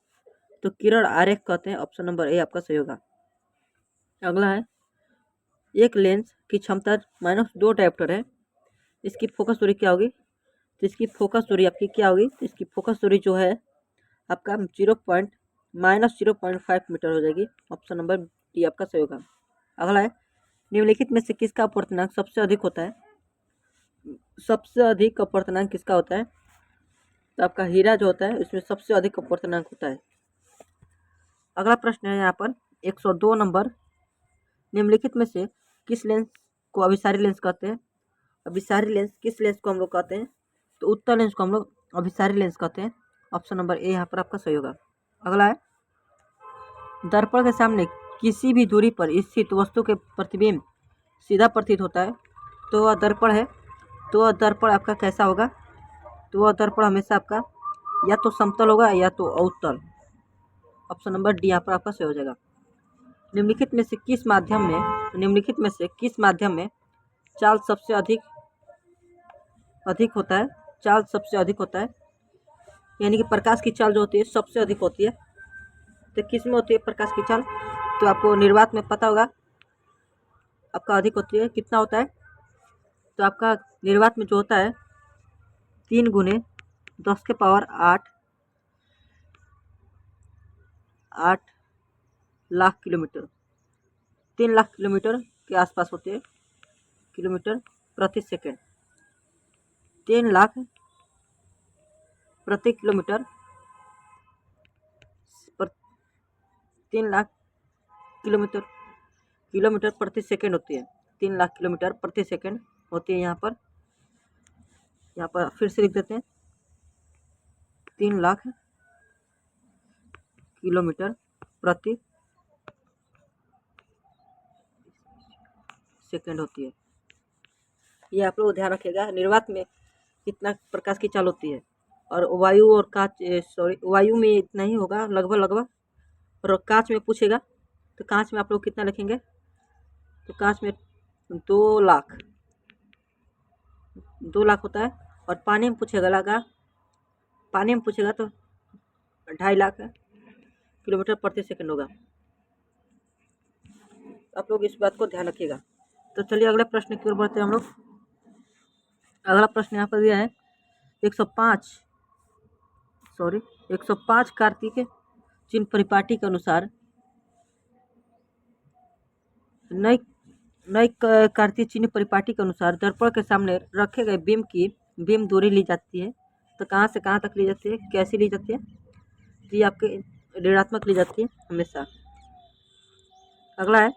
तो किरण आरेख कहते हैं। ऑप्शन नंबर ए आपका सही होगा। अगला है एक लेंस की क्षमता -2 डायोप्टर है, इसकी फोकस दूरी क्या होगी? तो इसकी फोकस दूरी आपकी क्या होगी? तो इसकी फोकस दूरी जो है आपका -0.5 मीटर हो जाएगी। ऑप्शन नंबर डी आपका सही होगा। अगला है निम्नलिखित में से किसका अपवर्तनांक सबसे अधिक होता है? सबसे अधिक अपवर्तनांक किसका होता है? तो आपका हीरा जो होता है इसमें सबसे अधिक अपवर्तनांक होता है। अगला प्रश्न है यहाँ पर 102 नंबर निम्नलिखित में से किस लेंस को अभिसारी लेंस कहते हैं? अभिसारी लेंस किस लेंस को हम लोग कहते हैं? तो उत्तल लेंस को हम लोग अभिसारी लेंस कहते हैं। ऑप्शन नंबर ए यहाँ पर आपका सही होगा। अगला है दर्पण के सामने किसी भी दूरी पर स्थित वस्तु के प्रतिबिंब सीधा प्रतीत होता है, तो वह दर्पण है। तो वह दर्पण आपका कैसा होगा? तो वह दर्पण हमेशा आपका या तो समतल होगा या तो अवतल। ऑप्शन नंबर डी यहाँ पर आपका सही हो जाएगा। निम्नलिखित में से किस माध्यम में चाल सबसे अधिक होता है? चाल सबसे अधिक होता है, यानी कि प्रकाश की चाल जो होती है सबसे अधिक होती है। तो किस में होती है प्रकाश की चाल? तो आपको निर्वात में पता होगा आपका अधिक होती है। कितना होता है? तो आपका निर्वात में जो होता है 3 × 10⁸ लाख किलोमीटर, 3 लाख किलोमीटर के आसपास होते हैं। किलोमीटर प्रति सेकेंड, 3 लाख प्रति किलोमीटर 3 लाख किलोमीटर प्रति सेकेंड होती है। 3 लाख किलोमीटर प्रति सेकेंड होती है। यहाँ पर फिर से लिख देते हैं 3 लाख किलोमीटर प्रति सेकेंड होती है। ये आप लोग ध्यान रखिएगा। निर्वात में कितना प्रकाश की चाल होती है, और वायु और वायु में इतना ही होगा लगभग। और कांच में पूछेगा तो कांच में आप लोग कितना लिखेंगे? तो कांच में 2 लाख होता है। और पानी में पूछेगा तो 2.5 लाख किलोमीटर प्रति सेकंड होगा। आप लोग इस बात को ध्यान रखिएगा। तो चलिए अगले प्रश्न की ओर बढ़ते हैं हम लोग। अगला प्रश्न यहाँ पर दिया है 105 105 कार्तिक चिन्ह परिपाटी के अनुसार नई नई कार्तीय चिन्ह परिपाटी के अनुसार दर्पण के सामने रखे गए बिंब की बिंब दूरी ली जाती है। तो कहाँ से कहाँ तक ली जाती है, कैसी ली जाती है? तो ये आपके ऋणात्मक ली जाती है हमेशा। अगला है,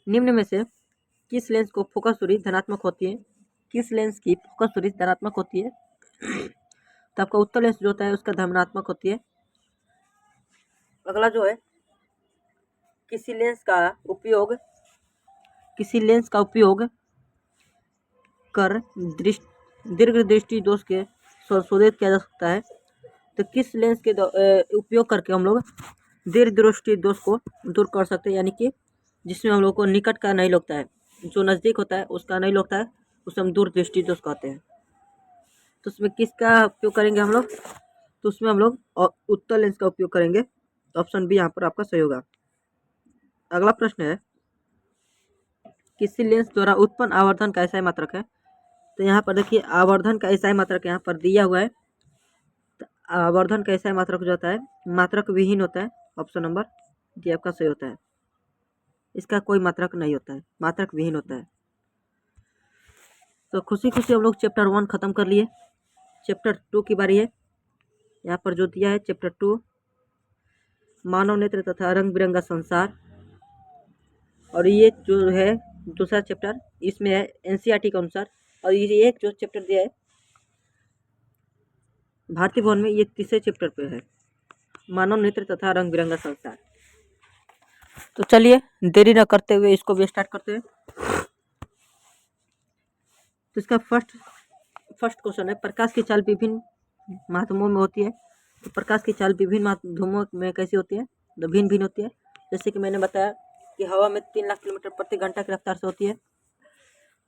निम्न में से किस लेंस को फोकस दूरी धनात्मक होती है? किस लेंस की फोकस दूरी धनात्मक होती है? तो आपका उत्तल लेंस जो होता है उसका धनात्मक होती है। अगला जो है, किसी लेंस का उपयोग कर दीर्घ दृष्टि दोष के संशोधित किया जा सकता है। तो किस लेंस के उपयोग करके हम लोग दीर्घ दृष्टि दोष को दूर कर सकते हैं, यानी कि जिसमें हम लोग को निकट का नहीं लगता है, जो नज़दीक होता है उसका नहीं लगता है, उसे हम दूर दृष्टि दोष कहते हैं। तो उसमें किसका उपयोग करेंगे हम लोग? तो उसमें हम लोग उत्तल लेंस का उपयोग करेंगे। ऑप्शन बी यहाँ पर आपका सही होगा। अगला प्रश्न है, किसी लेंस द्वारा उत्पन्न आवर्धन का एसआई मात्रक है? तो यहाँ पर देखिए आवर्धन का एसआई मात्रक यहाँ पर दिया हुआ है। तो आवर्धन का एसआई मात्रक जो होता है मात्रक विहीन होता है। ऑप्शन नंबर डी आपका सही होता है। इसका कोई मात्रक नहीं होता है, मात्रक विहीन होता है। तो खुशी खुशी हम लोग चैप्टर 1 खत्म कर लिए। चैप्टर 2 की बारी है। यहाँ पर जो दिया है चैप्टर 2 मानव नेत्र तथा रंग बिरंगा संसार, और ये जो है दूसरा चैप्टर इसमें है एनसीईआरटी के अनुसार, और ये जो चैप्टर दिया है भारतीय भवन में ये तीसरे चैप्टर पे है, मानव नेत्र तथा रंग बिरंगा संसार। तो चलिए देरी न करते हुए इसको भी स्टार्ट करते हैं। तो इसका फर्स्ट क्वेश्चन है, प्रकाश की चाल विभिन्न माध्यमों में होती है। तो प्रकाश की चाल विभिन्न माध्यमों में कैसी होती है? तो भिन्न भिन्न होती है। जैसे कि मैंने बताया कि हवा में 3 लाख किलोमीटर प्रति घंटा की रफ्तार से होती है,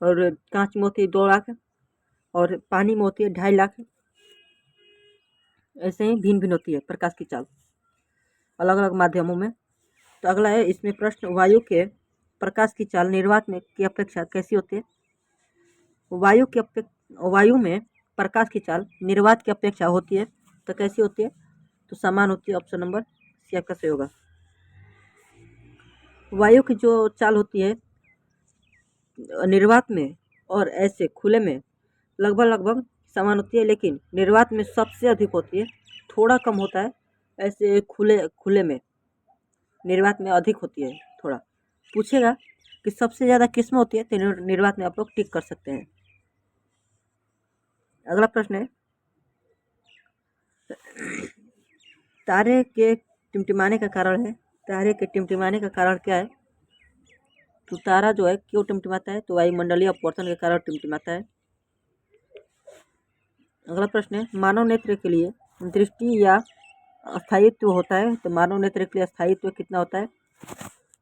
और कांच में होती है 2 लाख, और पानी में होती है 2.5 लाख। ऐसे ही भिन्न भिन्न होती है प्रकाश की चाल अलग अलग माध्यमों में। तो अगला है इसमें प्रश्न, वायु के प्रकाश की चाल निर्वात में की अपेक्षा कैसी होती है? वायु में प्रकाश की चाल निर्वात की अपेक्षा होती है, तो कैसी होती है? तो समान होती है। ऑप्शन नंबर सी आपका सही होगा। वायु की जो चाल होती है निर्वात में और ऐसे खुले में लगभग समान होती है, लेकिन निर्वात में सबसे अधिक होती है, थोड़ा कम होता है ऐसे खुले में निर्वात में अधिक होती है थोड़ा। पूछेगा कि सबसे ज़्यादा किस में होती है, तो निर्वात में आप लोग टिक कर सकते हैं। अगला प्रश्न है, तारे के टिमटिमाने का कारण है। तारे के टिमटिमाने का कारण क्या है? तो तारा जो है क्यों टिमटिमाता है? तो वायुमंडलीय अपवर्तन के कारण टिमटिमाता है। अगला प्रश्न है, मानव नेत्र के लिए दृष्टि या स्थायित्व होता है। तो मानव नेत्र के लिए स्थायित्व कितना होता है? तो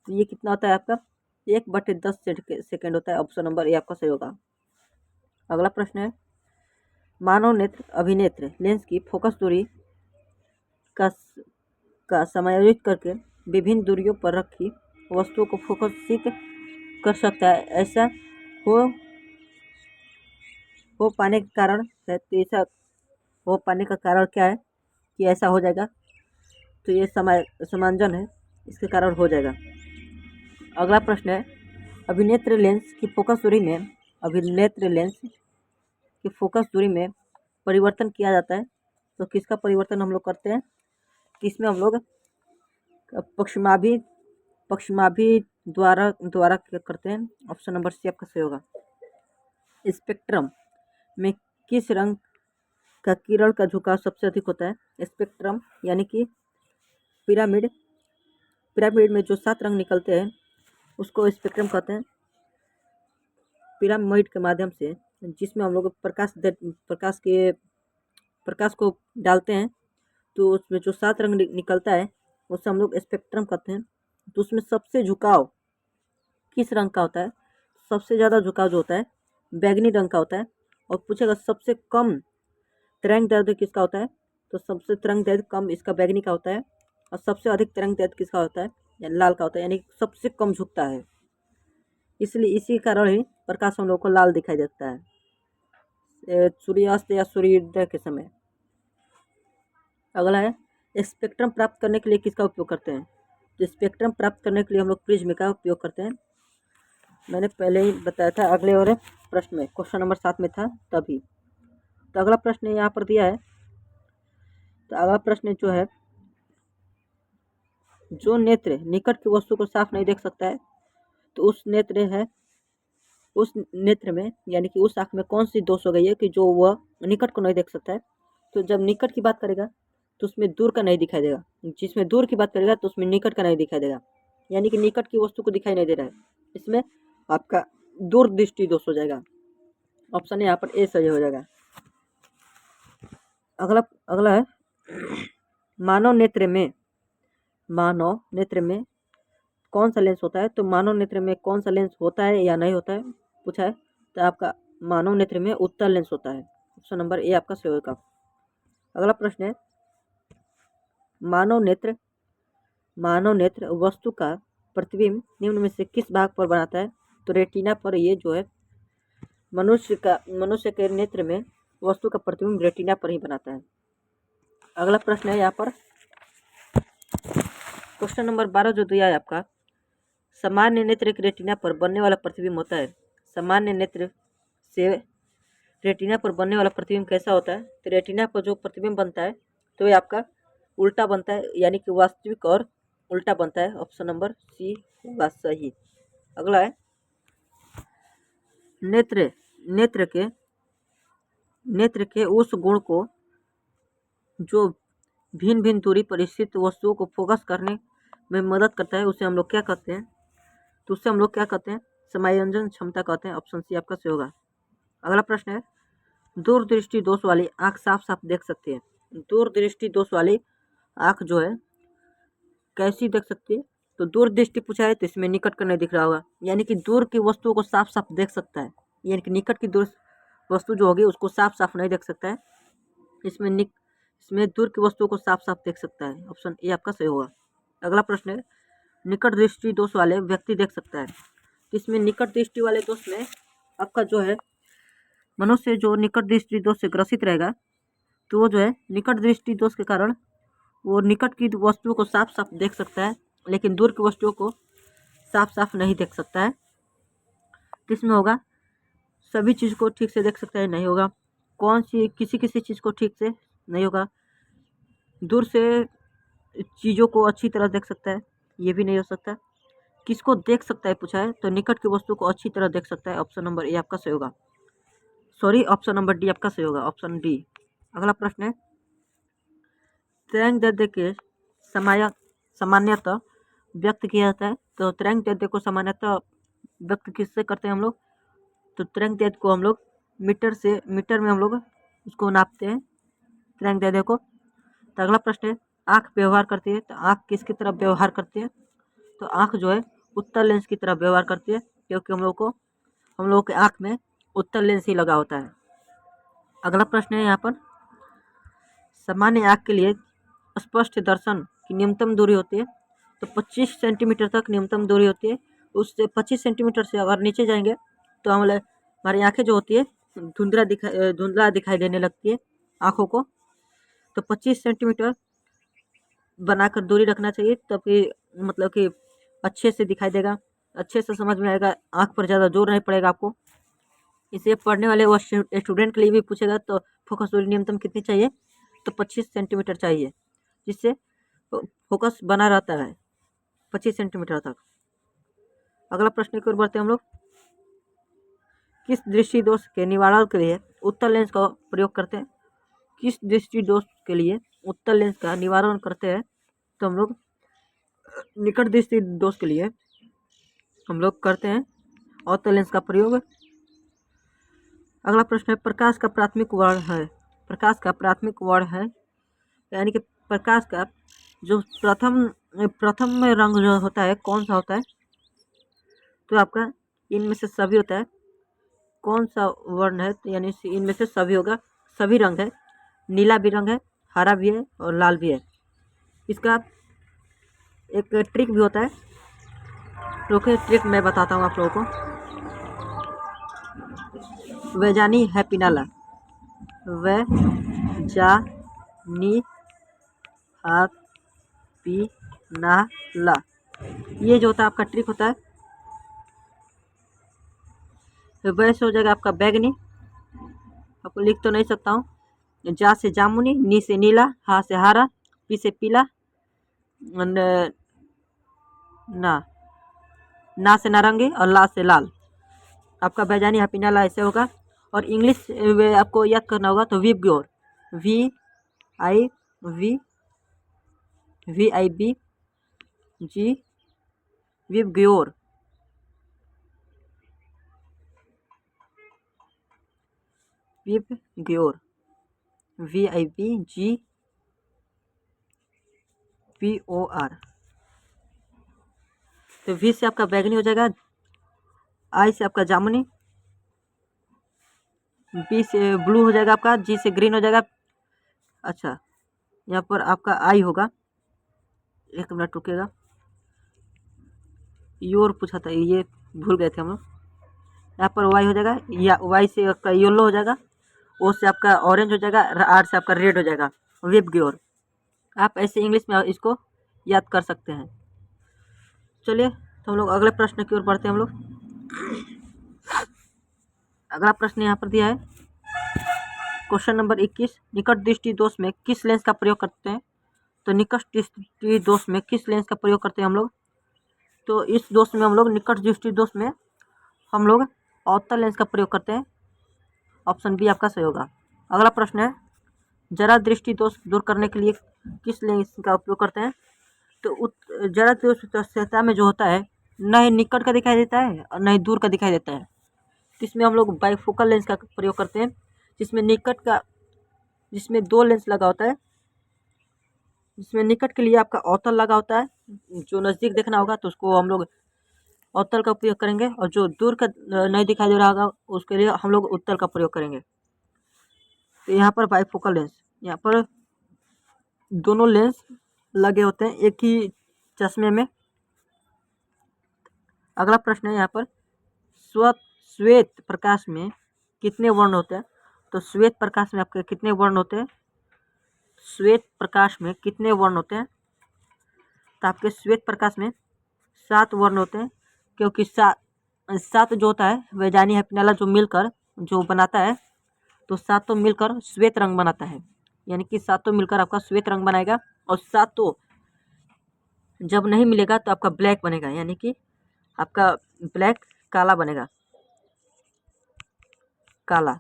ये कितना होता है आपका 1/10 सेकेंड होता है। ऑप्शन नंबर ए आपका सही होगा। अगला प्रश्न है, मानव नेत्र अभिनेत्र लेंस की फोकस दूरी का समायोजित करके विभिन्न दूरियों पर रखी वस्तुओं को फोकसित कर सकता है। ऐसा हो पाने का कारण है, तो ऐसा हो पाने का कारण क्या है कि ऐसा हो जाएगा? तो ये समांजन है, इसके कारण हो जाएगा। अगला प्रश्न है, अभिनेत्र लेंस की फोकस दूरी में परिवर्तन किया जाता है। तो किसका परिवर्तन हम लोग करते हैं? किसमें हम लोग पक्षमाभि द्वारा करते हैं। ऑप्शन नंबर सी आपका सही होगा। स्पेक्ट्रम में किस रंग का किरण का झुकाव सबसे अधिक होता है? स्पेक्ट्रम यानी कि पिरामिड में जो 7 रंग निकलते हैं उसको स्पेक्ट्रम कहते हैं। पिरामिड के माध्यम से जिसमें हम लोग प्रकाश को डालते हैं, तो उसमें जो 7 रंग निकलता है उसे हम लोग स्पेक्ट्रम कहते हैं। तो उसमें सबसे झुकाव किस रंग का होता है? सबसे ज़्यादा झुकाव जो होता है बैगनी रंग का होता है। और पूछेगा सबसे कम तरंग दैर्ध्य किसका होता है? तो सबसे तरंग दैर्ध्य कम इसका बैगनी का होता है, और सबसे अधिक तरंग दैर्ध्य किसका होता है? लाल का होता है, यानी सबसे कम झुकता है। इसलिए इसी कारण ही प्रकाश हम लोग को लाल दिखाई देता है। सूर्यास्त या सूर्योदय के समय। अगला है स्पेक्ट्रम प्राप्त करने के लिए किसका उपयोग करते हैं? तो स्पेक्ट्रम प्राप्त करने के लिए हम लोग प्रिज्म का उपयोग करते हैं। मैंने पहले ही बताया था अगले वाले प्रश्न में, क्वेश्चन नंबर 7 में था तभी। तो अगला प्रश्न यहाँ पर दिया है। तो अगला प्रश्न जो है, जो नेत्र निकट की वस्तु को साफ नहीं देख सकता है, तो उस नेत्र में यानी कि उस आँख में कौन सी दोष हो गई है कि जो वह निकट को नहीं देख सकता है? तो जब निकट की बात करेगा तो उसमें दूर का नहीं दिखाई देगा, जिसमें दूर की बात करेगा तो उसमें निकट का नहीं दिखाई देगा, यानी कि निकट की वस्तु को दिखाई नहीं दे रहा है। इसमें आपका दूरदृष्टि दोष हो जाएगा। ऑप्शन यहाँ पर ए सही हो जाएगा। अगला है मानव नेत्र में कौन सा लेंस होता है? तो मानव नेत्र में कौन सा लेंस होता है या नहीं होता है पूछा है, तो आपका मानव नेत्र में उत्तल लेंस होता है। ऑप्शन नंबर ए आपका सही होगा। अगला प्रश्न है मानव नेत्र वस्तु का प्रतिबिंब निम्न में से किस भाग पर बनाता है? तो रेटिना पर। ये जो है मनुष्य के नेत्र में वस्तु का प्रतिबिंब रेटिना पर ही बनाता है। अगला प्रश्न है यहाँ पर क्वेश्चन नंबर 12 जो दिया है आपका, सामान्य नेत्र के रेटिना पर बनने वाला प्रतिबिंब होता है। सामान्य नेत्र से रेटिना पर बनने वाला प्रतिबिंब कैसा होता है? तो रेटिना पर जो प्रतिबिंब बनता है तो ये आपका उल्टा बनता है, यानी कि वास्तविक और उल्टा बनता है। ऑप्शन नंबर सी होगा सही। अगला है नेत्र के उस गुण को जो भिन्न भिन्न दूरी पर स्थित वस्तुओं को फोकस करने में मदद करता है, उसे हम लोग क्या कहते हैं? तो उससे हम लोग क्या कहते हैं? समायोजन क्षमता कहते हैं। ऑप्शन सी आपका सही होगा। अगला प्रश्न है दूरदृष्टि दोष वाली आँख साफ साफ देख सकती है। दूरदृष्टि दोष वाली आँख जो है कैसी देख सकती है? तो दूरदृष्टि पूछा है तो इसमें निकट का नहीं दिख रहा होगा, यानी कि दूर की वस्तुओं को साफ साफ देख सकता है, यानी कि निकट की दूर वस्तु जो होगी उसको साफ साफ नहीं देख सकता है। इसमें दूर की वस्तुओं को साफ साफ देख सकता है। ऑप्शन ए आपका सही होगा। अगला प्रश्न है निकट दृष्टि दोष वाले व्यक्ति देख सकता है। तो इसमें निकट दृष्टि वाले दोष में आपका जो है मनुष्य जो निकट दृष्टि दोष से ग्रसित रहेगा, तो वो जो है निकट दृष्टि दोष के कारण वो निकट की वस्तुओं को साफ साफ देख सकता है, लेकिन दूर की वस्तुओं को साफ साफ नहीं देख सकता है। किसमें होगा? सभी चीज़ को ठीक से देख सकता है, नहीं होगा। किसी चीज़ को ठीक से नहीं होगा। दूर से चीज़ों को अच्छी तरह देख सकता है, ये भी नहीं हो सकता। किसको देख सकता है पूछा है, तो निकट की वस्तु को अच्छी तरह देख सकता है। ऑप्शन नंबर ए आपका सही होगा। ऑप्शन नंबर डी आपका सही होगा। Option D. अगला प्रश्न है तरंग दैर्ध्य के सामान्यतः व्यक्त किया जाता है। तो तरंग दैर्ध्य को सामान्यतः व्यक्त किससे करते हैं हम लोग? तो तरंग दैर्ध्य को हम लोग मीटर में हम लोग उसको नापते हैं, तरंग दैर्ध्य को। तो अगला प्रश्न है आँख व्यवहार करती है। तो आँख किसकी तरफ व्यवहार करती है? तो आँख जो है उत्तल लेंस की तरफ व्यवहार करती है, क्योंकि हम लोगों के आँख में उत्तल लेंस ही लगा होता है। अगला प्रश्न है यहाँ पर सामान्य आँख के लिए स्पष्ट दर्शन की न्यूनतम दूरी होती है। तो 25 सेंटीमीटर तक न्यूनतम दूरी होती है। उससे 25 सेंटीमीटर से अगर नीचे जाएंगे तो हमारी आँखें जो होती है धुंधला दिखाई देने लगती है आँखों को। तो 25 सेंटीमीटर बनाकर दूरी रखना चाहिए, तभी मतलब कि अच्छे से दिखाई देगा, अच्छे से समझ में आएगा, आँख पर ज़्यादा जोर नहीं पड़ेगा आपको। इसे पढ़ने वाले वो स्टूडेंट के लिए भी पूछेगा तो फोकस दूरी न्यूनतम कितनी चाहिए? तो 25 सेंटीमीटर चाहिए, जिससे फोकस बना रहता है 25 सेंटीमीटर तक। अगला प्रश्न की ओर बढ़ते हैं हम लोग। किस दृष्टि दोष के निवारण के लिए उत्तल लेंस का प्रयोग करते हैं? किस दृष्टि दोष के लिए उत्तल लेंस का निवारण करते हैं? तो हम लोग निकट दृष्टि दोष के लिए हम लोग करते हैं उत्तल लेंस का प्रयोग। अगला प्रश्न है प्रकाश का प्राथमिक वर्ण है। प्रकाश का प्राथमिक वर्ण है, यानी कि प्रकाश का जो प्रथम रंग जो होता है कौन सा होता है? तो आपका इनमें से सभी होता है। कौन सा वर्ण है? तो यानी इनमें से सभी होगा, सभी रंग है। नीला भी रंग है, हरा भी है और लाल भी है। इसका एक ट्रिक भी होता है, रोके ट्रिक मैं बताता हूँ आप लोगों को। वैजानी है पिनाला। व जा नी हा पी ना ला। ये जो होता है आपका ट्रिक होता है। तो वैसे हो जाएगा आपका बैगनी, आपको लिख तो नहीं सकता हूँ। जा से जामुनी, नी से नीला, हा से हरा, पी से पीला, ना से नारंगी और ला से लाल। आपका बैजानी हापीना ला ऐसे होगा। और इंग्लिश आपको याद करना होगा तो वीब ग्योर, VIV जी, वीब ग्योर, वीब ग्योर, VIBGPOR। तो वी से आपका बैगनी हो जाएगा, आई से आपका जामुनी, बी से ब्लू हो जाएगा आपका, जी से ग्रीन हो जाएगा। अच्छा, यहाँ पर आपका आई होगा, एक मिनट रुकेगा, योर पूछा था, ये भूल गए थे हम लोग। यहाँ पर वाई हो जाएगा, या वाई से आपका येलो हो जाएगा, ओ से आपका ऑरेंज हो जाएगा, आर से आपका रेड हो जाएगा, विप ग्योर। आप ऐसे इंग्लिश में इसको याद कर सकते हैं। चलिए तो हम लोग अगले प्रश्न की ओर बढ़ते हैं। हम लोग अगला प्रश्न यहाँ पर दिया है, क्वेश्चन नंबर 21, निकट दृष्टि दोष में किस लेंस का प्रयोग करते हैं? तो निकट दृष्टि दोष में किस लेंस का प्रयोग करते हैं हम लोग? तो इस दोष में हम लोग निकट दृष्टि दोष में हम लोग अवतल लेंस का प्रयोग करते हैं। ऑप्शन बी आपका सही होगा। अगला प्रश्न है, जरा दृष्टि दोष दूर करने के लिए किस लेंस का उपयोग करते हैं? तो जरा दृष्टि में जो होता है, न ही निकट का दिखाई देता है और न ही दूर का दिखाई देता है, इसमें हम लोग बाइफोकल लेंस का प्रयोग करते हैं, जिसमें दो लेंस लगा होता है। जिसमें निकट के लिए आपका अवतल लगा होता है, जो नज़दीक देखना होगा तो उसको हम लोग अवतल का उपयोग करेंगे, और जो दूर का नहीं दिखाई दे रहा होगा उसके लिए हम लोग उत्तल का प्रयोग करेंगे। तो यहाँ पर बाइफोकल लेंस, यहाँ पर दोनों लेंस लगे होते हैं एक ही चश्मे में। अगला प्रश्न है यहाँ पर, श्वेत प्रकाश में कितने वर्ण होते हैं? तो श्वेत प्रकाश में आपके कितने वर्ण होते हैं? श्वेत प्रकाश में कितने वर्ण होते हैं? तो आपके श्वेत प्रकाश में 7 वर्ण होते हैं, क्योंकि 7 जो होता है वैजानी हैप्पिनाला जो मिलकर जो बनाता है, तो 7 मिलकर श्वेत रंग बनाता है, यानी कि 7 मिलकर आपका श्वेत रंग बनाएगा। और 7 जब नहीं मिलेगा तो आपका ब्लैक बनेगा, यानी कि आपका ब्लैक काला बनेगा, काला।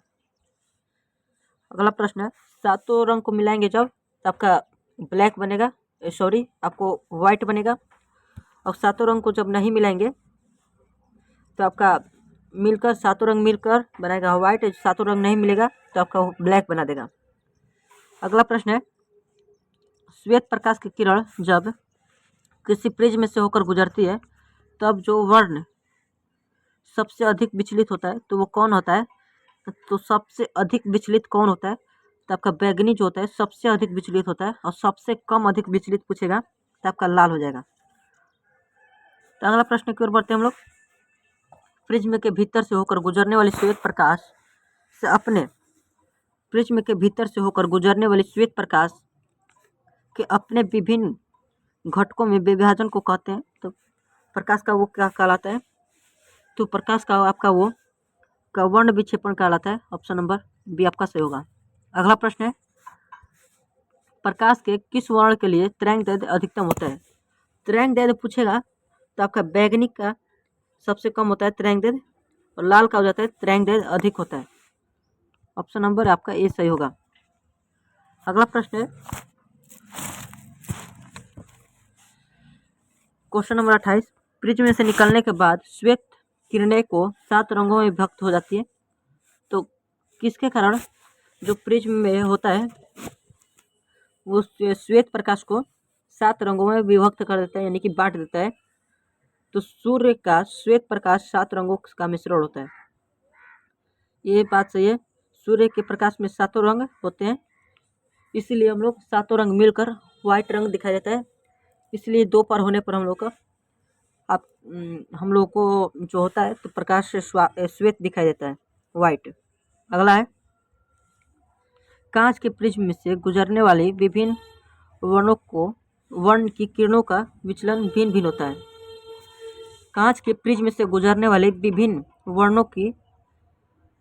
अगला प्रश्न है, 7 रंग को मिलाएंगे जब तो आपका ब्लैक बनेगा, सॉरी आपको वाइट बनेगा। और 7 रंग को जब नहीं मिलाएंगे तो आपका मिलकर 7 रंग मिलकर बनाएगा वाइट, 7 रंग नहीं मिलेगा तो आपका ब्लैक बना देगा। अगला प्रश्न है, श्वेत प्रकाश की किरण जब किसी प्रिज्म से होकर गुजरती है तब जो वर्ण सबसे अधिक विचलित होता है तो वो कौन होता है? तो सबसे अधिक विचलित कौन होता है? तो आपका बैगनी जो होता है सबसे अधिक विचलित होता है, और सबसे कम अधिक विचलित पूछेगा तो आपका लाल हो जाएगा। तो अगला प्रश्न की ओर बढ़ते हैं हम लोग, प्रिज्म के भीतर से होकर गुजरने वाली श्वेत प्रकाश से अपने प्रिज्म के भीतर से होकर गुजरने वाली श्वेत प्रकाश के अपने विभिन्न घटकों में विभाजन को कहते हैं। तो प्रकाश का वो क्या कहलाता है? तो प्रकाश का आपका वो का वर्ण विक्षेपण कहलाता है। ऑप्शन नंबर बी आपका सही होगा। अगला प्रश्न है, प्रकाश के किस वर्ण के लिए तरंगदैर्ध्य अधिकतम होता है? तरंगदैर्ध्य पूछेगा तो आपका बैगनी का सबसे कम होता है तरंगदैर्ध्य, और लाल का हो जाता है तरंगदैर्ध्य अधिक होता है। ऑप्शन नंबर आपका ए सही होगा। अगला प्रश्न है, क्वेश्चन नंबर 28, प्रिज्म से निकलने के बाद श्वेत किरणें को 7 रंगों में विभक्त हो जाती है, तो किसके कारण जो प्रिज्म में होता है वो श्वेत प्रकाश को 7 रंगों में विभक्त कर देता है, यानी कि बांट देता है। तो सूर्य का श्वेत प्रकाश 7 रंगों का मिश्रण होता है, ये बात सही है। सूर्य के प्रकाश में 7 रंग होते हैं, इसीलिए हम लोग 7 रंग मिलकर व्हाइट रंग दिखाई देता है। इसलिए 2 पर होने पर हम लोग को जो होता है तो प्रकाश से श्वेत दिखाई देता है, वाइट। अगला है, कांच के प्रिज्म में से गुजरने वाले विभिन्न वर्ण की किरणों का विचलन भिन्न भिन्न होता है। कांच के प्रिज्म से गुजरने वाले विभिन्न वर्णों की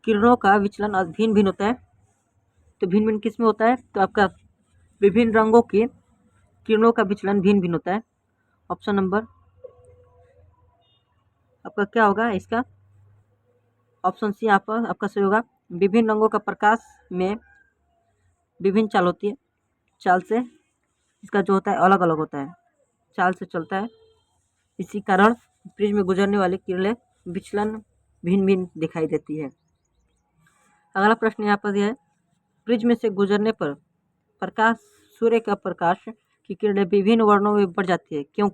किरणों का विचलन भिन्न भिन्न होता है। तो भिन्न भिन्न किस में होता है? तो आपका विभिन्न रंगों की किरणों का विचलन भिन्न भिन्न होता है। ऑप्शन नंबर आपका क्या होगा इसका? ऑप्शन सी यहाँ पर आपका सही होगा। विभिन्न रंगों का प्रकाश में विभिन्न चाल होती है, चाल से इसका जो होता है अलग अलग होता है, चाल से चलता है। इसी कारण प्रिज्म में गुजरने वाली किरणें विचलन भिन्न भिन्न दिखाई देती है। अगला प्रश्न यहाँ पर यह है, प्रिज्म से गुजरने पर प्रकाश सूर्य का प्रकाश की किरणें विभिन्न वर्णों में बढ़ जाती है, क्यों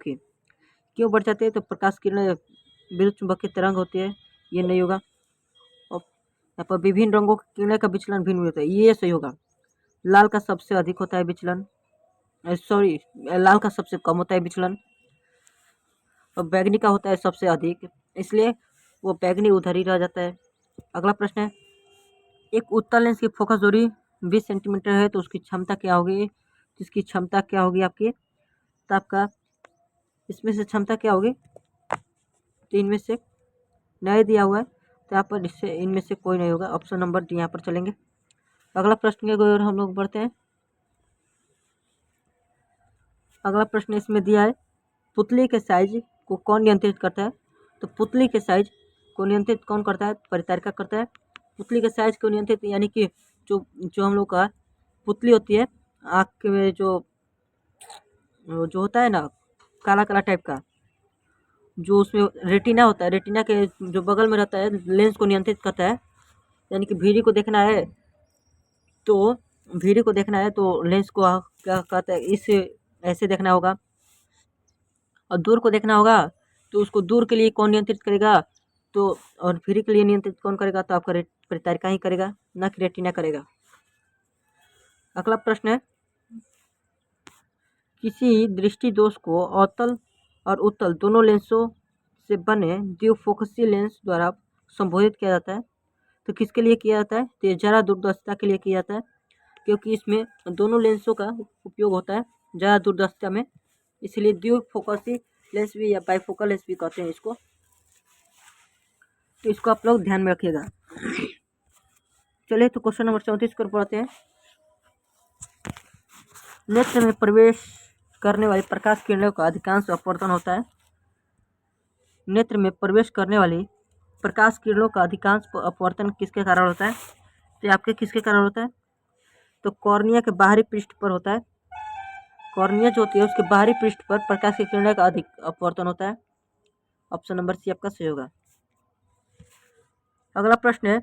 बढ़ जाती है? तो प्रकाश किरणें विद्युत चुंबकीय तरंग होती है, ये नहीं होगा। और यहाँ पर विभिन्न रंगों की किरणें का विचलन भिन्न होता है, ये सही होगा। लाल का सबसे अधिक होता है विचलन, लाल का सबसे कम होता है विचलन, और बैगनी का होता है सबसे अधिक, इसलिए वो बैगनी उधर ही रह जाता है। अगला प्रश्न है, एक उत्तल लेंस की फोकस दूरी 20 सेंटीमीटर है तो उसकी क्षमता क्या होगी? इसकी क्षमता क्या होगी आपकी? तो आपका इसमें से क्षमता क्या होगी? तो इनमें से नहीं दिया हुआ है, तो यहाँ पर इससे इनमें से कोई नहीं होगा। ऑप्शन नंबर डी यहाँ पर चलेंगे। अगला प्रश्न की ओर हम लोग बढ़ते हैं। अगला प्रश्न इसमें दिया है, पुतली के साइज को कौन नियंत्रित करता है? तो पुतली के साइज को नियंत्रित कौन करता है? परिचारिका करता है। पुतली के साइज को नियंत्रित यानी कि जो हम लोग का पुतली होती है, आँख में जो होता है ना काला काला टाइप का, जो उसमें रेटिना होता है, रेटिना के जो बगल में रहता है लेंस को नियंत्रित करता है। यानी कि भीड़ी को देखना है तो लेंस को क्या कहता है, इस ऐसे देखना होगा। और दूर को देखना होगा तो उसको दूर के लिए कौन नियंत्रित करेगा? तो और भीड़ी के लिए नियंत्रित कौन करेगा? तो आपका परिचारिका ही करेगा, ना कि रेटिना करेगा। अगला प्रश्न है, किसी दृष्टि दोष को अवतल और उत्तल दोनों लेंसों से बने द्विफोकसी लेंस द्वारा संबोधित किया जाता है। तो किसके लिए किया जाता है? तो ज़्यादा दूरदर्शिता के लिए किया जाता है, क्योंकि इसमें दोनों लेंसों का उपयोग होता है ज़्यादा दूरदर्शिता में, इसलिए द्विफोकसी लेंस भी या बाइफोकल लेंस भी कहते हैं इसको। तो इसको आप लोग ध्यान में रखिएगा। चलिए तो क्वेश्चन नंबर 34 पर पढ़ते हैं। नेत्र में प्रवेश करने वाली प्रकाश किरणों का अधिकांश अपवर्तन होता है। नेत्र में प्रवेश करने वाली प्रकाश किरणों का अधिकांश अपवर्तन किसके कारण होता है? तो आपके किसके कारण होता है? तो कॉर्निया के बाहरी पृष्ठ पर होता है। कॉर्निया जो होती है उसके बाहरी पृष्ठ पर प्रकाश की किरणों का अधिक अपवर्तन होता है। ऑप्शन नंबर सी आपका सही होगा। अगला प्रश्न है,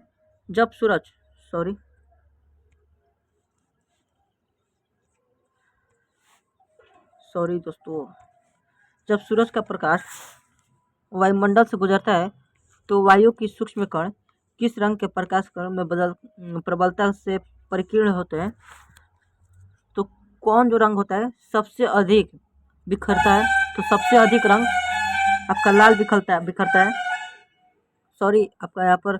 जब सूरज दोस्तों जब सूरज का प्रकाश वायुमंडल से गुजरता है तो वायु की सूक्ष्म कण किस रंग के प्रकाश कण में प्रबलता से परिकीर्ण होते हैं? तो कौन जो रंग होता है सबसे अधिक बिखरता है? तो सबसे अधिक रंग आपका लाल बिखरता है। आपका यहाँ पर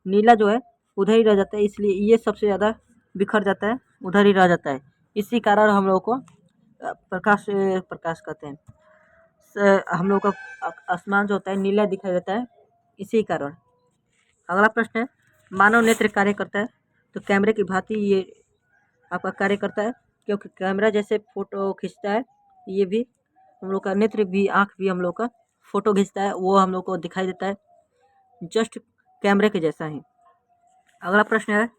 नीला जो है उधर ही रह जाता है, इसलिए ये सबसे ज़्यादा बिखर जाता है, उधर ही रह जाता है। इसी कारण हम लोगों को प्रकाश कहते हैं, हम लोग का आसमान जो होता है नीला दिखाई देता है, इसी कारण। अगला प्रश्न है, मानव नेत्र कार्य करता है तो कैमरे की भांति ये आपका कार्य करता है, क्योंकि कैमरा जैसे फोटो खींचता है, ये भी हम लोग का नेत्र भी, आँख भी हम लोग का फोटो खींचता है, वो हम लोग को दिखाई देता है जस्ट कैमरे के जैसा ही। अगला प्रश्न है,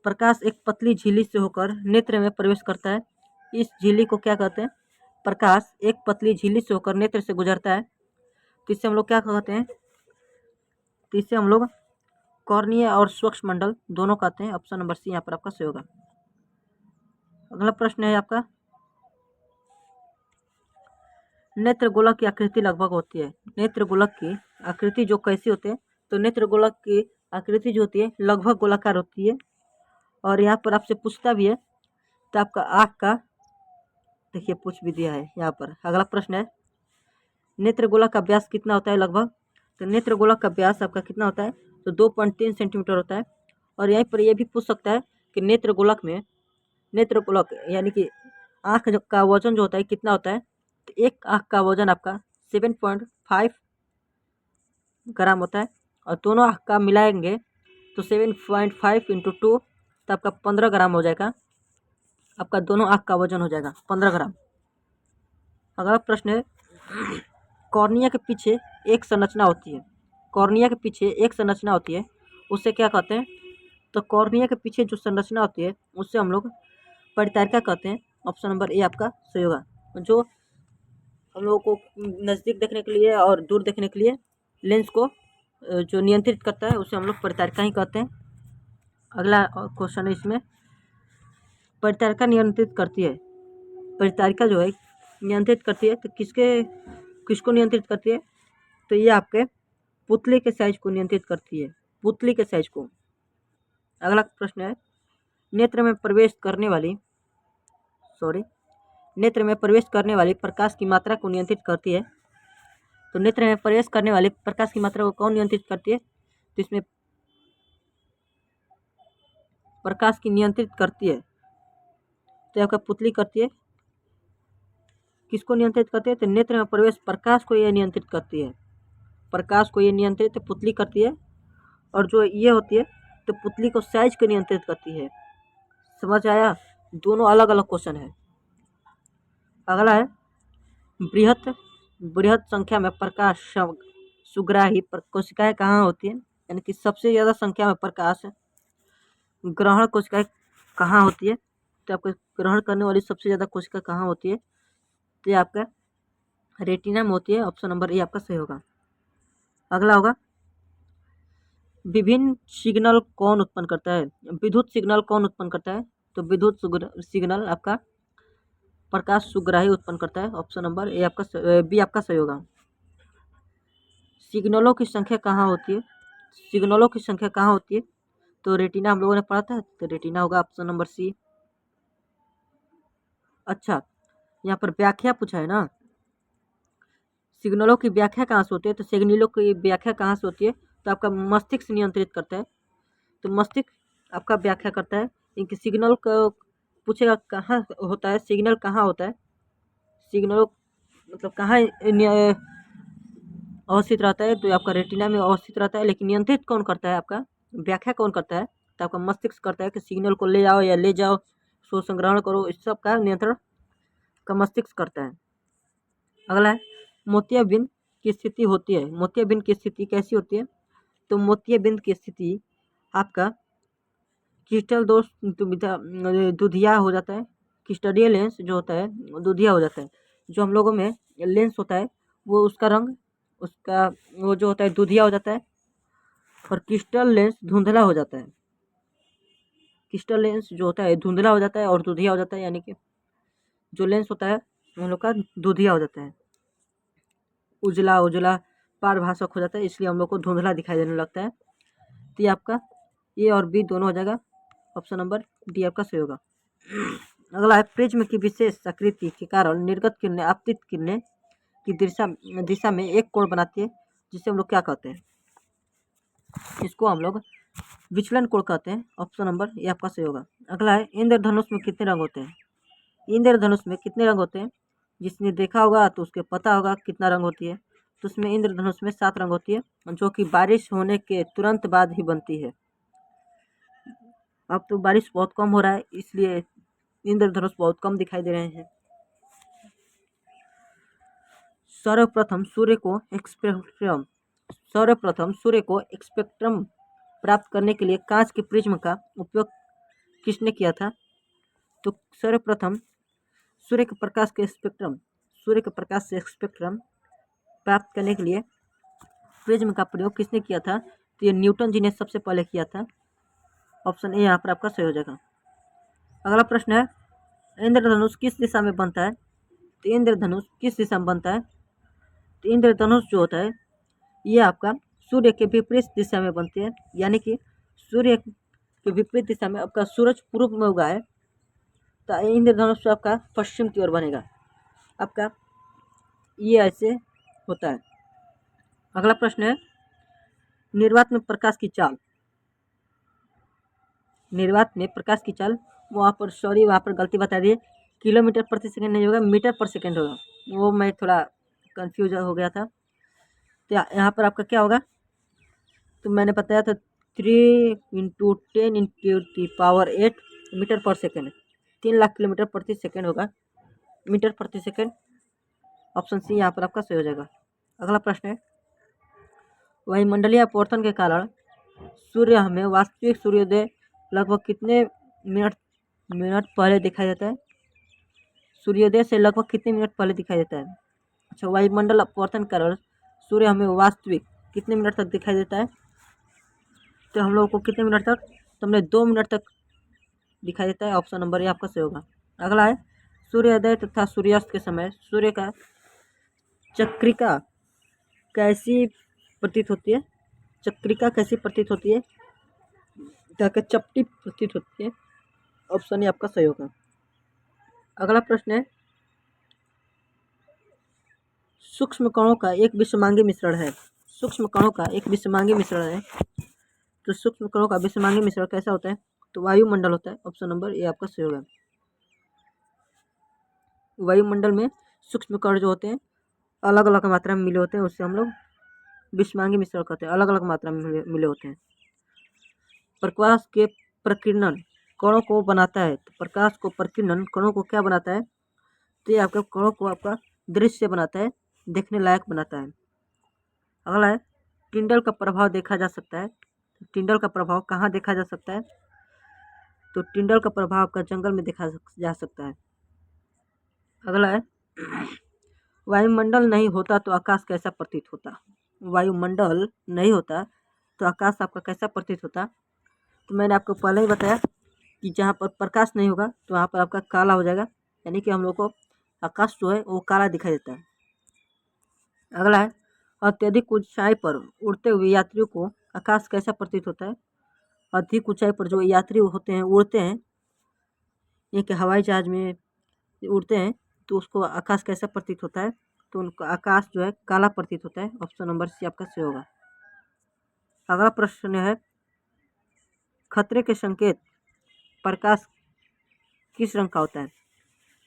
प्रकाश एक पतली झिल्ली से होकर नेत्र में प्रवेश करता है, इस झिल्ली को क्या कहते हैं? प्रकाश एक पतली झिल्ली से होकर नेत्र से गुजरता है तो इससे हम लोग क्या कहते हैं? तो इससे हम लोग कॉर्निया और सूक्ष्म मंडल दोनों कहते हैं। ऑप्शन नंबर सी यहाँ पर आपका सही होगा। अगला प्रश्न है आपका, नेत्र गोलक की आकृति लगभग होती है। नेत्र गोलक की आकृति जो कैसी होती है? तो नेत्र गोलक की आकृति जो होती है लगभग गोलाकार होती है। और यहाँ पर आपसे पूछता भी है तो आपका आँख का देखिए पूछ भी दिया है यहाँ पर। अगला प्रश्न है, नेत्र गोलक का व्यास कितना होता है लगभग? तो नेत्र गोलक का व्यास आपका कितना होता है? तो 2.3 सेंटीमीटर होता है। और यहीं पर यह भी पूछ सकता है कि नेत्र गोलक यानी कि आँख का वजन जो होता है कितना होता है, तो एक आँख का वजन आपका 7.5 ग्राम होता है, और दोनों आँख का मिलाएंगे तो 7.5 × 2 तो आपका 15 ग्राम हो जाएगा। आपका दोनों आँख का वजन हो जाएगा 15 ग्राम। अगला प्रश्न है, कॉर्निया के पीछे एक संरचना होती है, कॉर्निया के पीछे एक संरचना होती है, उससे क्या कहते हैं? तो कॉर्निया के पीछे जो संरचना होती है उससे हम लोग परितारिका कहते हैं। ऑप्शन नंबर ए आपका सही होगा। जो हम लोगों को नज़दीक देखने के लिए और दूर देखने के लिए लेंस को जो नियंत्रित करता है उसे हम लोग परितारिका ही कहते हैं। अगला क्वेश्चन है इसमें, परितारिका नियंत्रित करती है, परितारिका जो है नियंत्रित करती है तो किसको नियंत्रित करती है? तो ये आपके पुतली के साइज को नियंत्रित करती है, पुतली के साइज को। अगला प्रश्न है, नेत्र में प्रवेश करने वाली प्रकाश की मात्रा को नियंत्रित करती है। तो नेत्र में प्रवेश करने वाली प्रकाश की मात्रा को कौन नियंत्रित करती है? तो इसमें प्रकाश की नियंत्रित करती है तो आपका पुतली करती है। किसको नियंत्रित करती है? तो नेत्र में प्रवेश प्रकाश को ये नियंत्रित करती है, प्रकाश को ये नियंत्रित पुतली करती है। और जो ये होती है तो पुतली को साइज को नियंत्रित करती है। समझ आया? दोनों अलग अलग क्वेश्चन है। अगला है, बृहत संख्या में प्रकाश सुग्राही कोशिकाएं कहाँ होती है? यानी कि सबसे ज़्यादा संख्या में प्रकाश ग्रहण कोशिकाएं कहाँ होती है? तो आपको ग्रहण करने वाली सबसे ज़्यादा कोशिका कहाँ होती है? तो ये आपका रेटिना में होती है। ऑप्शन नंबर ए आपका सही होगा। अगला होगा, विभिन्न सिग्नल कौन उत्पन्न करता है? विद्युत सिग्नल कौन उत्पन्न करता है? तो विद्युत सिग्नल आपका प्रकाश सुग्राही उत्पन्न करता है। ऑप्शन नंबर ए आपका बी आपका सही होगा। सिग्नलों की संख्या कहाँ होती है? सिग्नलों की संख्या कहाँ होती है? तो रेटिना हम लोगों ने पढ़ा था, तो रेटिना होगा ऑप्शन नंबर सी। अच्छा, यहाँ पर व्याख्या पूछा है ना, सिग्नलों की व्याख्या कहाँ से होती है? तो सिग्नलों की व्याख्या कहाँ से होती है? तो आपका मस्तिष्क नियंत्रित करता है। तो मस्तिष्क आपका व्याख्या करता है। इनकी सिग्नल को पूछेगा कहाँ होता है, सिग्नल कहाँ होता है, सिग्नल मतलब कहाँ अवस्थित रहता है? तो आपका रेटिना में अवस्थित रहता है। लेकिन नियंत्रित कौन करता है? आपका व्याख्या कौन करता है? तो आपका मस्तिष्क करता है कि सिग्नल को ले आओ या ले जाओ, सो संग्रहण करो, इस सब का नियंत्रण का मस्तिष्क करता है। अगला है, मोतियाबिंद की स्थिति होती है, मोतियाबिंद की स्थिति कैसी होती है? तो मोतियाबिंद की स्थिति आपका क्रिस्टल दोष दुधिया हो जाता है। क्रिस्टलीय लेंस जो होता है दुधिया हो जाता है। जो हम लोगों में लेंस होता है वो उसका रंग वो जो होता है दुधिया हो जाता है, और क्रिस्टल लेंस धुंधला हो जाता है। क्रिस्टल लेंस जो होता है धुंधला हो जाता है और दुधिया हो जाता है, यानी कि जो लेंस होता है हम लोग का दुधिया हो जाता है, उजला पारभाषक हो जाता है, इसलिए हम लोग को धुंधला दिखाई देने लगता है। तो ये आपका ए और बी दोनों हो जाएगा। ऑप्शन नंबर डी आपका सही होगा। अगला है, प्रिज्म की विशेष आकृति के कारण निर्गत किरणें आपतित किरणें की दिशा में एक कोण बनाती है, जिसे हम लोग क्या कहते हैं? इसको हम लोग विचलन कोण कहते हैं। ऑप्शन नंबर ये आपका सही होगा। अगला है, इंद्रधनुष में कितने रंग होते हैं? इंद्रधनुष में कितने रंग होते हैं? जिसने देखा होगा तो उसके पता होगा कितना रंग होती है। तो उसमें इंद्रधनुष में 7 रंग होती है, जो कि बारिश होने के तुरंत बाद ही बनती है। अब तो बारिश बहुत कम हो रहा है, इसलिए इंद्रधनुष बहुत कम दिखाई दे रहे हैं। सर्वप्रथम सूर्य को स्पेक्ट्रम प्राप्त करने के लिए कांच के प्रिज्म का उपयोग किसने किया था? तो सर्वप्रथम सूर्य के प्रकाश से स्पेक्ट्रम प्राप्त करने के लिए प्रिज्म का प्रयोग किसने किया था? तो ये न्यूटन जी ने सबसे पहले किया था। ऑप्शन ए यहाँ पर आपका सही हो जाएगा। अगला प्रश्न है, इंद्रधनुष किस दिशा में बनता है? तो इंद्रधनुष किस दिशा में बनता है? तो इंद्रधनुष जो होता है ये आपका सूर्य के विपरीत दिशा में बनती है, यानी कि सूर्य के विपरीत दिशा में आपका सूरज पूर्व में उगा है तो इंद्रधनुष आपका पश्चिम की ओर बनेगा। आपका ये ऐसे होता है। अगला प्रश्न है, निर्वात में प्रकाश की चाल निर्वात में प्रकाश की चाल, वहाँ पर गलती बता दी, किलोमीटर प्रति सेकंड नहीं होगा, मीटर पर सेकंड होगा। वो मैं थोड़ा कंफ्यूज हो गया था। तो यहाँ पर आपका क्या होगा, तो मैंने बताया था 3 × 10⁸ मीटर पर सेकंड, 3 लाख किलोमीटर प्रति सेकंड होगा, मीटर प्रति सेकंड। ऑप्शन सी यहाँ पर आपका सही हो जाएगा। अगला प्रश्न है, वायुमंडलीय अपवर्तन के कारण सूर्य हमें वास्तविक सूर्योदय लगभग कितने मिनट पहले दिखाई देता है? सूर्योदय से लगभग कितने मिनट पहले दिखाई देता है? अच्छा, वायुमंडल अपवर्तन के कारण सूर्य हमें वास्तविक कितने मिनट तक दिखाई देता है? तो हम लोगों को कितने मिनट तक, तो हमने 2 मिनट तक दिखाई देता है। ऑप्शन नंबर ये आपका सही होगा। अगला है, सूर्योदय तथा सूर्यास्त के समय सूर्य का चक्रिका कैसी प्रतीत होती है? चक्रिका कैसी प्रतीत होती है? जाकर चपटी प्रतीत होती है। ऑप्शन ये आपका सही होगा। अगला प्रश्न है, सूक्ष्म कणों का एक विषमांगी मिश्रण है। सूक्ष्म कणों का एक विषमांगी मिश्रण है, तो सूक्ष्म कणों का विषमांगी मिश्रण कैसा होता है? तो वायुमंडल होता है। ऑप्शन नंबर ये आपका सही होगा। वायुमंडल में सूक्ष्म कण जो होते हैं अलग अलग मात्रा में मिले होते हैं, उससे हम लोग विषमांगी मिश्रण कहते हैं, अलग अलग मात्रा में मिले होते हैं। प्रकाश के प्रकीर्णन कणों को बनाता है, तो प्रकाश को प्रकीर्णन कणों को क्या बनाता है? तो ये आपका कणों को आपका दृश्य बनाता है, देखने लायक बनाता है। अगला है, टिंडल का प्रभाव देखा जा सकता है। टिंडल का प्रभाव कहाँ देखा जा सकता है? तो टिंडल का प्रभाव आपका जंगल में देखा जा सकता है। अगला है, वायुमंडल नहीं होता तो आकाश कैसा प्रतीत होता? वायुमंडल नहीं होता तो आकाश आपका कैसा प्रतीत होता? तो मैंने आपको पहले ही बताया कि जहाँ पर प्रकाश नहीं होगा तो वहाँ पर आपका काला हो जाएगा, यानी कि हम लोग को आकाश जो है वो काला दिखाई देता है। अगला है, अत्यधिक ऊंचाई पर उड़ते हुए यात्रियों को आकाश कैसा प्रतीत होता है? अधिक ऊंचाई पर जो यात्री होते हैं, उड़ते हैं, ये कि हवाई जहाज में उड़ते हैं, तो उसको आकाश कैसा प्रतीत होता है? तो उनका आकाश जो है काला प्रतीत होता है। ऑप्शन नंबर सी आपका सही होगा। अगला प्रश्न है, खतरे के संकेत प्रकाश किस रंग का होता है?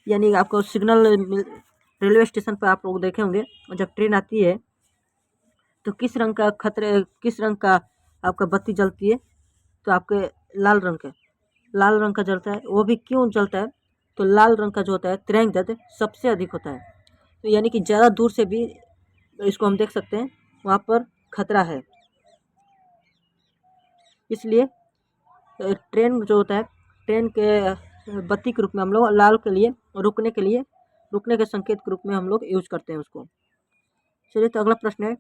यानी आपको सिग्नल रेलवे स्टेशन पर आप लोग देखे होंगे, जब ट्रेन आती है तो किस रंग का आपका बत्ती जलती है? तो आपके लाल रंग का जलता है। वो भी क्यों जलता है? तो लाल रंग का जो होता है तरंग सबसे अधिक होता है, तो यानी कि ज़्यादा दूर से भी इसको हम देख सकते हैं, वहाँ पर खतरा है। इसलिए ट्रेन जो होता है, ट्रेन के बत्ती के रूप में हम लोग लाल के लिए रुकने के संकेत के रूप में हम लोग यूज करते हैं उसको। चलिए, तो अगला प्रश्न है,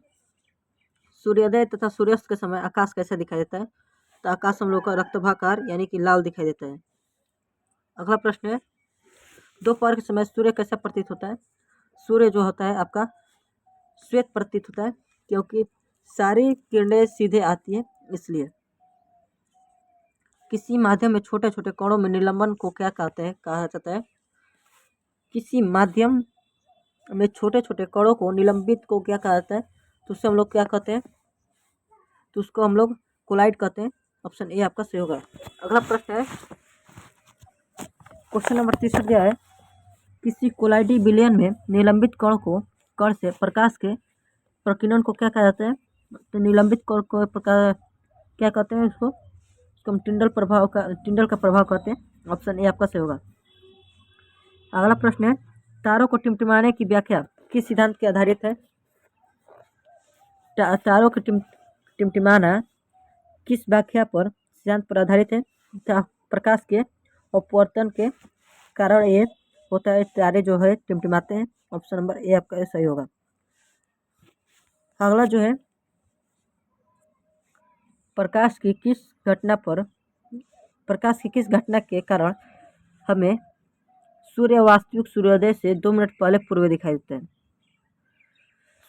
सूर्योदय तथा सूर्यास्त के समय आकाश कैसा दिखाई देता है? तो आकाश हम लोग का रक्तभाकार यानी कि लाल दिखाई देता है। अगला प्रश्न है, दोपहर के समय सूर्य कैसा प्रतीत होता है? सूर्य जो होता है आपका श्वेत प्रतीत होता है, क्योंकि सारी किरणें सीधे आती है इसलिए। किसी माध्यम में छोटे छोटे कणों में निलंबन को क्या कहा जाता है? किसी माध्यम में छोटे छोटे कणों को निलंबित को क्या कहा जाता है? तो उससे हम लोग क्या कहते हैं? तो उसको हम लोग कोलाइड कहते हैं। ऑप्शन ए आपका सही होगा। अगला प्रश्न है, क्वेश्चन नंबर 30 क्या है, किसी कोलाइडी विलयन में निलंबित कण से प्रकाश के प्रकीर्णन को क्या कहा जाता है? तो निलंबित कण को प्रकाश क्या कहते हैं? उसको हम टिंडल का प्रभाव कहते हैं। ऑप्शन ए आपका सही होगा। अगला प्रश्न है, तारों को टिमटिमाने की व्याख्या किस सिद्धांत के आधारित है? तारों को टिमटिमाना किस व्याख्या पर सिद्धांत पर आधारित है? प्रकाश के अपवर्तन के कारण ये होता है, तारे जो है टिमटिमाते हैं। ऑप्शन नंबर ए आपका सही होगा। अगला जो है, प्रकाश की किस घटना के कारण हमें सूर्य वास्तविक सूर्योदय से 2 मिनट पहले पूर्व दिखाई देता है?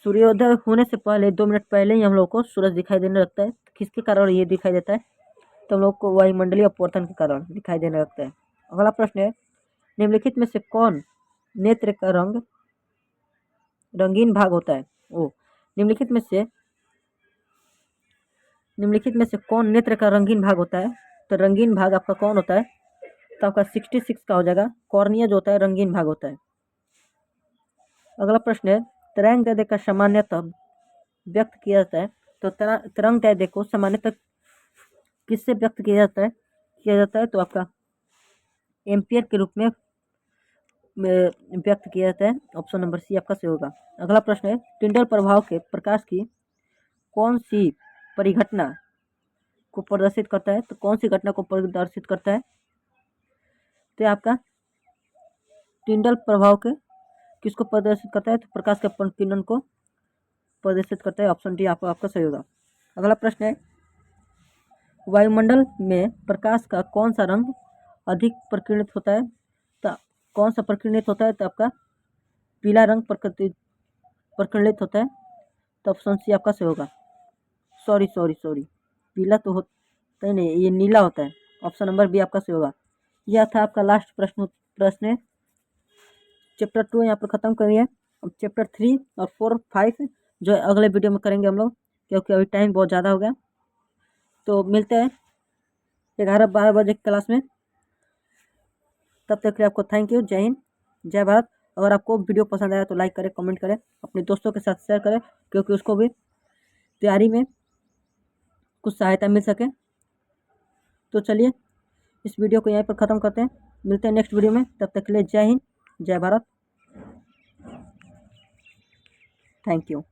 सूर्योदय होने से पहले 2 मिनट पहले ही हम लोग को सूरज दिखाई देने लगता है। किसके कारण ये दिखाई देता है? तो हम लोग को वायुमंडलीय अपवर्तन के कारण दिखाई देने लगता है। अगला प्रश्न है, निम्नलिखित में से कौन नेत्र का रंगीन भाग होता है? निम्नलिखित में से कौन नेत्र का रंगीन भाग होता है? तो रंगीन भाग आपका कौन होता है, तो आपका 66 का हो जाएगा। कॉर्निया जो होता है रंगीन भाग होता है। अगला प्रश्न है, तरंग दैर्ध्य का सामान्यतः व्यक्त किया जाता है, तो तरंग दैर्ध्य को सामान्यतः किससे व्यक्त किया जाता है तो आपका एम्पियर के रूप में व्यक्त किया जाता है। ऑप्शन नंबर सी आपका सही होगा। अगला प्रश्न है, टिंडल प्रभाव के प्रकाश की कौन सी परिघटना को प्रदर्शित करता है, तो कौन सी घटना को प्रदर्शित करता है, तो आपका टिंडल प्रभाव के किसको प्रदर्शित करता है, तो प्रकाश के किरण को प्रदर्शित करता है। ऑप्शन डी आपका सही होगा। अगला प्रश्न है, वायुमंडल में प्रकाश का कौन सा रंग अधिक प्रकीर्णित होता है, तो कौन सा प्रकीर्णित होता है, तो आपका पीला रंग प्रकीर्णित होता है। तो ऑप्शन सी आपका सही होगा। सॉरी पीला तो होता ही नहीं, ये नीला होता है। ऑप्शन नंबर बी आपका सही होगा। यह था आपका लास्ट प्रश्न। चैप्टर 2 यहाँ पर ख़त्म करिए। अब चैप्टर 3 और 4, 5 जो है अगले वीडियो में करेंगे हम लोग, क्योंकि अभी टाइम बहुत ज़्यादा हो गया। तो मिलते हैं 11-12 बजे की क्लास में। तब तक के लिए आपको थैंक यू। जय हिंद, जय भारत। अगर आपको वीडियो पसंद आया तो लाइक करें, कमेंट करें, अपने दोस्तों के साथ शेयर करें, क्योंकि उसको भी तैयारी में कुछ सहायता मिल सके। तो चलिए इस वीडियो को यहीं पर ख़त्म करते हैं। मिलते हैं नेक्स्ट वीडियो में। तब तक के लिए जय हिंद, जय भारत, थैंक यू।